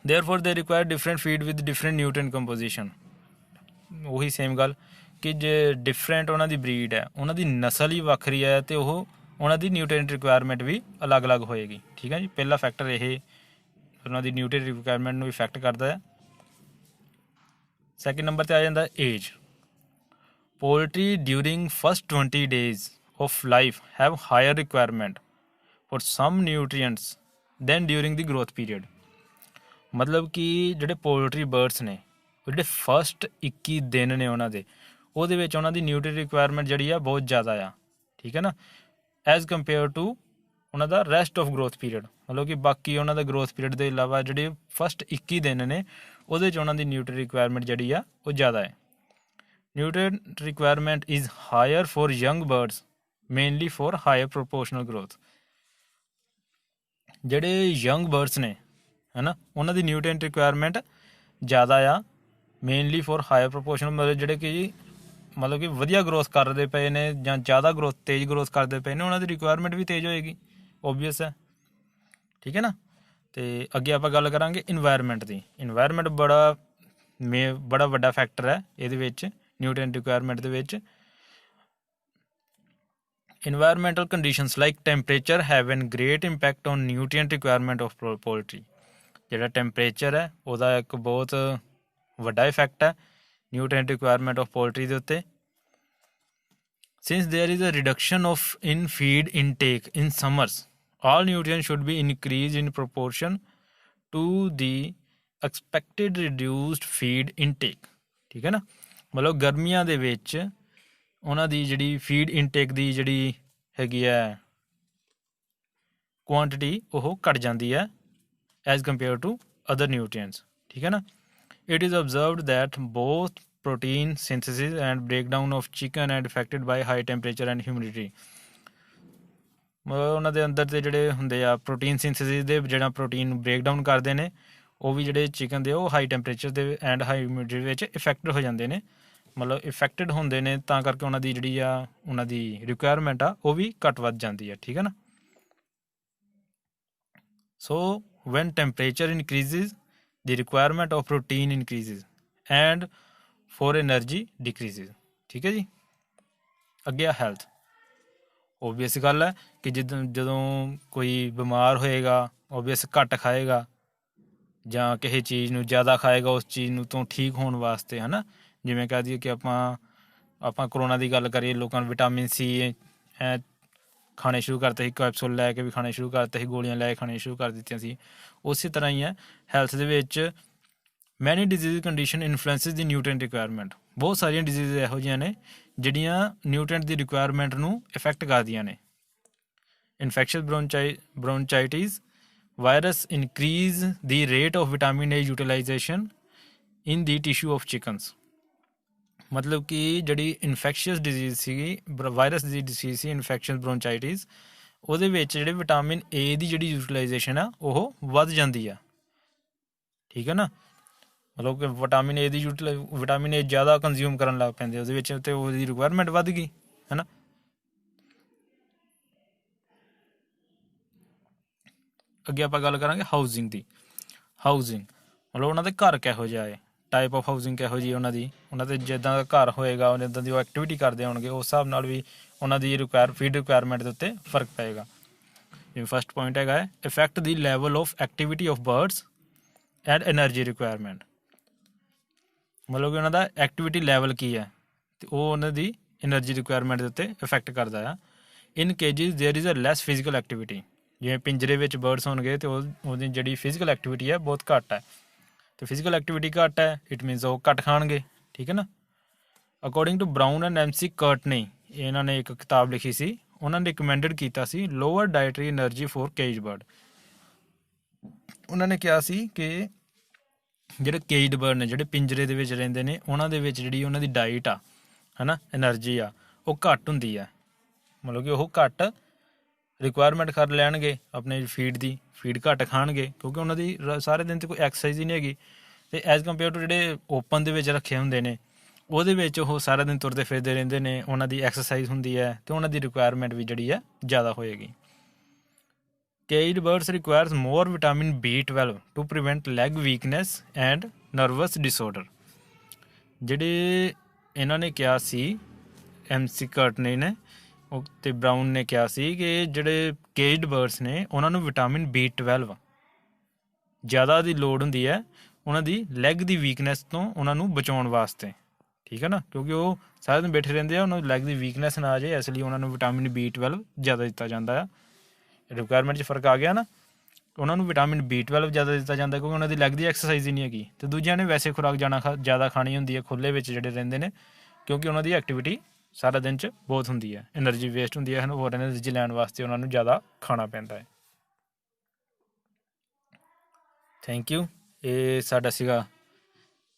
therefore they require different feed with different nutrient composition. ਉਹੀ ਸੇਮ ਗੱਲ ਕਿ ਜੇ ਡਿਫਰੈਂਟ ਉਹਨਾਂ ਦੀ ਬਰੀਡ ਹੈ, ਉਹਨਾਂ ਦੀ ਨਸਲ ਹੀ ਵੱਖਰੀ ਹੈ, ਅਤੇ ਉਹਨਾਂ ਦੀ ਨਿਊਟਰੀਐਂਟ ਰਿਕੁਆਇਰਮੈਂਟ ਵੀ ਅਲੱਗ-ਅਲੱਗ ਹੋਏਗੀ। ਠੀਕ ਹੈ ਜੀ, ਪਹਿਲਾ ਫੈਕਟਰ ਇਹ ਉਹਨਾਂ ਦੀ ਨਿਊਟਰੀਐਂਟ ਰਿਕੁਆਇਰਮੈਂਟ ਨੂੰ ਇਫੈਕਟ ਕਰਦਾ ਹੈ। ਸੈਕਿੰਡ ਨੰਬਰ 'ਤੇ ਆ ਜਾਂਦਾ age. Poultry during first 20 days of life have higher requirement for some nutrients than during the growth period. ਮਤਲਬ ਕਿ ਜਿਹੜੇ ਪੋਲਟਰੀ ਬਰਡਸ ਨੇ, ਜਿਹੜੇ ਫਸਟ 21 ਦਿਨ ਨੇ ਉਹਨਾਂ ਦੇ, ਉਹਦੇ ਵਿੱਚ ਉਹਨਾਂ ਦੀ ਨਿਊਟਰੀ ਰਿਕੁਆਇਰਮੈਂਟ ਜਿਹੜੀ ਆ ਬਹੁਤ ਜ਼ਿਆਦਾ ਆ। ਠੀਕ ਹੈ ਨਾ, ਐਜ਼ ਕੰਪੇਅਰ ਟੂ ਉਹਨਾਂ ਦਾ ਰੈਸਟ ਆਫ ਗਰੋਥ ਪੀਰੀਅਡ, ਮਤਲਬ ਕਿ ਬਾਕੀ ਉਹਨਾਂ ਦਾ ਗਰੋਥ ਪੀਰੀਅਡ ਦੇ ਇਲਾਵਾ ਜਿਹੜੇ ਫਸਟ 21 ਦਿਨ ਨੇ, ਉਹਦੇ 'ਚ ਉਹਨਾਂ ਦੀ ਨਿਊਟਰੀ ਰਿਕੁਆਇਰਮੈਂਟ ਜਿਹੜੀ ਆ ਉਹ ਜ਼ਿਆਦਾ ਹੈ। Nutrient requirement is higher for young birds mainly for higher proportional growth. ਜਿਹੜੇ ਯੰਗ ਬਰਡਸ ਨੇ, ਹੈ ਨਾ, ਉਹਨਾਂ ਦੀ ਨਿਊਟਰੀਐਂਟ ਰਿਕੁਆਇਰਮੈਂਟ ਜ਼ਿਆਦਾ ਆ, ਮੇਨਲੀ ਫॉर ਹਾਇਰ ਪ੍ਰੋਪੋਰਸ਼ਨਲ, ਮਤਲਬ ਕਿ ਵਧੀਆ ਗਰੋਥ ਕਰਦੇ ਪਏ ਨੇ ਜਾਂ ਜ਼ਿਆਦਾ ਤੇਜ਼ ਗਰੋਥ ਕਰਦੇ ਪਏ ਨੇ, ਉਹਨਾਂ ਦੀ ਰਿਕੁਆਇਰਮੈਂਟ ਵੀ ਤੇਜ਼ ਹੋਏਗੀ, ਓਬਵੀਅਸ ਹੈ। ਠੀਕ ਹੈ ਨਾ, ਅਤੇ ਅੱਗੇ ਆਪਾਂ ਗੱਲ ਕਰਾਂਗੇ ਇਨਵਾਇਰਮੈਂਟ ਦੀ। ਇਨਵਾਇਰਮੈਂਟ ਬੜਾ ਵੱਡਾ ਫੈਕਟਰ ਹੈ ਇਹਦੇ ਵਿੱਚ, ਨਿਊਟਰੀਐਂਟ ਰਿਕੁਆਇਰਮੈਂਟ ਦੇ ਵਿੱਚ। Environmental conditions like temperature have a great impact on nutrient requirement of poultry. ਜਿਹੜਾ ਟੈਂਪਰੇਚਰ ਹੈ ਉਹਦਾ ਇੱਕ ਬਹੁਤ ਵੱਡਾ ਇਫੈਕਟ ਹੈ ਨਿਊਟਰੀਐਂਟ ਰਿਕੁਆਇਰਮੈਂਟ ਆਫ ਪੋਲਟਰੀ ਦੇ ਉੱਤੇ। Since there is a reduction in feed intake in summers, all nutrients should be increased in proportion to the expected reduced feed intake। ਠੀਕ ਹੈ ਨਾ, ਮਤਲਬ ਗਰਮੀਆਂ ਦੇ ਵਿੱਚ ਉਹਨਾਂ ਦੀ ਜਿਹੜੀ ਫੀਡ ਇਨਟੇਕ ਦੀ ਜਿਹੜੀ ਹੈਗੀ ਹੈ ਕੁਆਂਟਿਟੀ ਉਹ ਘੱਟ ਜਾਂਦੀ ਹੈ as compare to other nutrients. ਠੀਕ ਹੈ ਨਾ। It is observed that both protein synthesis and breakdown of chicken and affected by high temperature and humidity। ਮਤਲਬ ਉਹਨਾਂ ਦੇ ਅੰਦਰ ਦੇ ਜਿਹੜੇ ਹੁੰਦੇ ਆ ਪ੍ਰੋਟੀਨ ਸਿੰਥੇਸਿਸ ਦੇ ਜਿਹੜਾ ਪ੍ਰੋਟੀਨ ਬ੍ਰੇਕਡਾਊਨ ਕਰਦੇ ਨੇ ਉਹ ਵੀ ਜਿਹੜੇ ਚਿਕਨ ਦੇ ਉਹ ਹਾਈ ਟੈਂਪਰੇਚਰ ਦੇ ਐਂਡ ਹਾਈ ਹਿਊਮਿਡਿਟੀ ਵਿੱਚ ਇਫੈਕਟਡ ਹੋ ਜਾਂਦੇ ਨੇ, ਮਤਲਬ ਇਫੈਕਟਡ ਹੁੰਦੇ ਨੇ, ਤਾਂ ਕਰਕੇ ਉਹਨਾਂ ਦੀ ਜਿਹੜੀ ਆ ਉਹਨਾਂ ਦੀ ਰਿਕੁਆਇਰਮੈਂਟ ਆ ਉਹ ਵੀ ਘੱਟ ਵੱਧ ਜਾਂਦੀ ਹੈ। ਠੀਕ ਹੈ ਨਾ। So when temperature increases the requirement of protein increases and for energy decreases. ਠੀਕ ਹੈ ਜੀ। ਅੱਗੇ ਆ ਹੈਲਥ। ਓਬਵੀਅਸ ਗੱਲ ਹੈ ਕਿ ਜਦੋਂ ਕੋਈ ਬਿਮਾਰ ਹੋਏਗਾ ਓਬਵੀਅਸ ਘੱਟ ਖਾਏਗਾ ਜਾਂ ਕਿਸੇ ਚੀਜ਼ ਨੂੰ ਜ਼ਿਆਦਾ ਖਾਏਗਾ ਉਸ ਚੀਜ਼ ਨੂੰ ਤੋਂ ਠੀਕ ਹੋਣ ਵਾਸਤੇ, ਹੈ ਨਾ। ਜਿਵੇਂ ਕਹਿ ਦਈਏ ਕਿ ਆਪਾਂ ਕਰੋਨਾ ਦੀ ਗੱਲ ਕਰੀਏ, ਲੋਕਾਂ ਨੂੰ ਵਿਟਾਮਿਨ ਸੀ ਖਾਣੇ ਸ਼ੁਰੂ ਕਰਤੇ ਸੀ, ਕੈਪਸੂਲ ਲੈ ਕੇ ਵੀ ਖਾਣੇ ਸ਼ੁਰੂ ਕਰਤੇ ਸੀ, ਗੋਲੀਆਂ ਲੈ ਕੇ ਖਾਣੇ ਸ਼ੁਰੂ ਕਰ ਦਿੱਤੀਆਂ ਸੀ। ਉਸੇ ਤਰ੍ਹਾਂ ਹੀ ਹੈ ਹੈਲਥ ਦੇ ਵਿੱਚ many disease condition influences the nutrient requirement. ਬਹੁਤ ਸਾਰੀਆਂ ਡਿਜ਼ੀਜ਼ ਇਹੋ ਜਿਹੀਆਂ ਨੇ ਜਿਹੜੀਆਂ ਨਿਊਟ੍ਰੀਐਂਟ ਦੀ ਰਿਕੁਆਇਰਮੈਂਟ ਨੂੰ ਇਫੈਕਟ ਕਰਦੀਆਂ ਨੇ। Infectious bronchitis virus increase the rate of vitamin A utilisation in the tissue of chickens. ਮਤਲਬ ਕਿ ਜਿਹੜੀ ਇਨਫੈਕਸ਼ੀਅਸ ਡਿਜ਼ੀਜ਼ ਸੀਗੀ, ਵਾਇਰਸ ਦੀ ਡਿਜ਼ੀਜ਼ ਸੀ ਇਨਫੈਕਸ਼ਨ ਬ੍ਰੌਨਚਾਈਟਿਸ, ਉਹਦੇ ਵਿੱਚ ਜਿਹੜੇ ਵਿਟਾਮਿਨ ਏ ਦੀ ਜਿਹੜੀ ਯੂਟੀਲਾਈਜੇਸ਼ਨ ਆ ਉਹ ਵੱਧ ਜਾਂਦੀ ਆ। ਠੀਕ ਹੈ ਨਾ। ਮਤਲਬ ਕਿ ਵਿਟਾਮਿਨ ਏ ਜ਼ਿਆਦਾ ਕੰਜ਼ਿਊਮ ਕਰਨ ਲੱਗ ਪੈਂਦੇ ਉਹਦੇ ਵਿੱਚ, ਅਤੇ ਉਹਦੀ ਰਿਕੁਆਇਰਮੈਂਟ ਵੱਧ ਗਈ, ਹੈ ਨਾ। ਅੱਗੇ ਆਪਾਂ ਗੱਲ ਕਰਾਂਗੇ ਹਾਊਸਿੰਗ ਦੀ। ਹਾਊਸਿੰਗ ਮਤਲਬ ਉਹਨਾਂ ਦੇ ਘਰ ਕਿਹੋ ਜਿਹਾ ਹੈ, ਟਾਈਪ ਆਫ ਹਾਊਸਿੰਗ ਕਿਹੋ ਜਿਹੀ ਉਹਨਾਂ ਦੇ ਜਿੱਦਾਂ ਦਾ ਘਰ ਹੋਏਗਾ, ਇੱਦਾਂ ਦੀ ਉਹ ਐਕਟੀਵਿਟੀ ਕਰਦੇ ਹੋਣਗੇ, ਉਸ ਹਿਸਾਬ ਨਾਲ ਵੀ ਉਹਨਾਂ ਦੀ ਫੀਡ ਰਿਕੁਆਇਰਮੈਂਟ ਦੇ ਉੱਤੇ ਫਰਕ ਪਏਗਾ। ਜਿਵੇਂ ਫਸਟ ਪੁਆਇੰਟ ਹੈਗਾ ਹੈ effect the level of activity of birds and energy requirement. ਮਤਲਬ ਕਿ ਉਹਨਾਂ ਦਾ ਐਕਟੀਵਿਟੀ ਲੈਵਲ ਕੀ ਹੈ ਅਤੇ ਉਹ ਉਹਨਾਂ ਦੀ ਐਨਰਜੀ ਰਿਕੁਆਇਰਮੈਂਟ ਦੇ ਉੱਤੇ ਇਫੈਕਟ ਕਰਦਾ ਆ। In cages there is a less physical activity. ਜਿਵੇਂ ਪਿੰਜਰੇ ਵਿੱਚ ਬਰਡਸ ਹੋਣਗੇ ਅਤੇ ਉਹਦੀ ਜਿਹੜੀ ਫਿਜ਼ੀਕਲ ਐਕਟੀਵਿਟੀ ਹੈ ਬਹੁਤ ਘੱਟ ਹੈ, ਅਤੇ ਫਿਜ਼ੀਕਲ ਐਕਟੀਵਿਟੀ ਘੱਟ ਹੈ ਇਟ ਮੀਨਸ ਉਹ ਘੱਟ ਖਾਣਗੇ। ਠੀਕ ਹੈ ਨਾ। According to Brown and MC Courtney, ਇਹਨਾਂ ਨੇ ਇੱਕ ਕਿਤਾਬ ਲਿਖੀ ਸੀ, ਉਹਨਾਂ ਨੇ ਰਿਕਮੈਂਡਡ ਕੀਤਾ ਸੀ lower dietary energy for cage bird. ਉਹਨਾਂ ਨੇ ਕਿਹਾ ਸੀ ਕਿ ਜਿਹੜੇ ਕੇਜਡ ਬਰਡ ਨੇ, ਜਿਹੜੇ ਪਿੰਜਰੇ ਦੇ ਵਿੱਚ ਰਹਿੰਦੇ ਨੇ, ਉਹਨਾਂ ਦੇ ਵਿੱਚ ਜਿਹੜੀ ਉਹਨਾਂ ਦੀ ਡਾਈਟ ਆ, ਹੈ ਨਾ, ਐਨਰਜੀ ਆ, ਉਹ ਘੱਟ ਹੁੰਦੀ ਹੈ। ਮਤਲਬ ਕਿ ਉਹ ਘੱਟ ਰਿਕੁਆਇਰਮੈਂਟ ਕਰ ਲੈਣਗੇ ਆਪਣੇ ਫੀਡ ਘੱਟ ਖਾਣਗੇ, ਕਿਉਂਕਿ ਉਹਨਾਂ ਦੀ ਸਾਰੇ ਦਿਨ 'ਤੇ ਕੋਈ ਐਕਸਰਸਾਈਜ਼ ਹੀ ਨਹੀਂ ਹੈਗੀ। ਅਤੇ ਐਜ਼ ਕੰਪੇਅਰ ਟੂ ਜਿਹੜੇ ਓਪਨ ਦੇ ਵਿੱਚ ਰੱਖੇ ਹੁੰਦੇ ਨੇ ਉਹਦੇ ਵਿੱਚ ਉਹ ਸਾਰਾ ਦਿਨ ਤੁਰਦੇ ਫਿਰਦੇ ਰਹਿੰਦੇ ਨੇ, ਉਹਨਾਂ ਦੀ ਐਕਸਰਸਾਈਜ਼ ਹੁੰਦੀ ਹੈ ਅਤੇ ਉਹਨਾਂ ਦੀ ਰਿਕੁਆਇਰਮੈਂਟ ਵੀ ਜਿਹੜੀ ਹੈ ਜ਼ਿਆਦਾ ਹੋਏਗੀ। Caged birds requires more vitamin B12 to prevent leg weakness and nervous disorder। ਜਿਹੜੇ ਇਹਨਾਂ ਨੇ ਕਿਹਾ ਸੀ MC ਕਰਟਨੀ ਨੇ ਅਤੇ ਬਰਾਊਨ ਨੇ ਕਿਹਾ ਸੀ ਕਿ ਜਿਹੜੇ ਕੇਜਡ ਬਰਡਸ ਨੇ ਉਹਨਾਂ ਨੂੰ ਵਿਟਾਮਿਨ B12 ਜ਼ਿਆਦਾ ਦੀ ਲੋੜ ਹੁੰਦੀ ਹੈ ਉਹਨਾਂ ਦੀ ਲੈਗ ਦੀ ਵੀਕਨੈਸ ਤੋਂ ਉਹਨਾਂ ਨੂੰ ਬਚਾਉਣ ਵਾਸਤੇ। ਠੀਕ ਹੈ ਨਾ। ਕਿਉਂਕਿ ਉਹ ਸਾਰੇ ਦਿਨ ਬੈਠੇ ਰਹਿੰਦੇ ਆ, ਉਹਨਾਂ ਨੂੰ ਲੈਗ ਦੀ ਵੀਕਨੈਸ ਨਾ ਆ ਜਾਏ, ਇਸ ਲਈ ਉਹਨਾਂ ਨੂੰ ਵਿਟਾਮਿਨ B12 ਜ਼ਿਆਦਾ ਦਿੱਤਾ ਜਾਂਦਾ ਆ। ਰਿਕੁਆਇਰਮੈਂਟ 'ਚ ਫਰਕ ਆ ਗਿਆ ਨਾ। ਉਹਨਾਂ ਨੂੰ ਵਿਟਾਮਿਨ B12 ਜ਼ਿਆਦਾ ਦਿੱਤਾ ਜਾਂਦਾ ਕਿਉਂਕਿ ਉਹਨਾਂ ਦੀ ਲੈਗ ਦੀ ਐਕਸਰਸਾਈਜ਼ ਹੀ ਨਹੀਂ ਹੈਗੀ, ਅਤੇ ਦੂਜਿਆਂ ਨੇ ਵੈਸੇ ਖੁਰਾਕ ਜ਼ਿਆਦਾ ਖਾਣੀ ਹੁੰਦੀ ਹੈ ਖੁੱਲ੍ਹੇ ਵਿੱਚ ਜਿਹੜੇ ਰਹਿੰਦੇ ਨੇ, ਕਿਉਂਕਿ ਉਹਨਾਂ ਦੀ ਐਕਟੀਵਿਟੀ ਸਾਰਾ ਦਿਨ 'ਚ ਬਹੁਤ ਹੁੰਦੀ ਹੈ, ਐਨਰਜੀ ਵੇਸਟ ਹੁੰਦੀ ਹੈ, ਹੋਰ ਐਨਰਜੀ ਲੈਣ ਵਾਸਤੇ ਉਹਨਾਂ ਨੂੰ ਜ਼ਿਆਦਾ ਖਾਣਾ ਪੈਂਦਾ ਹੈ। Thank you. ਇਹ ਸਾਡਾ ਸੀਗਾ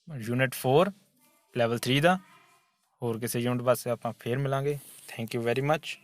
ਯੂਨਿਟ 4 ਲੈਵਲ 3 ਦਾ। ਹੋਰ ਕਿਸੇ ਯੂਨਿਟ ਵਾਸਤੇ ਆਪਾਂ ਫੇਰ ਮਿਲਾਂਗੇ। Thank you very much.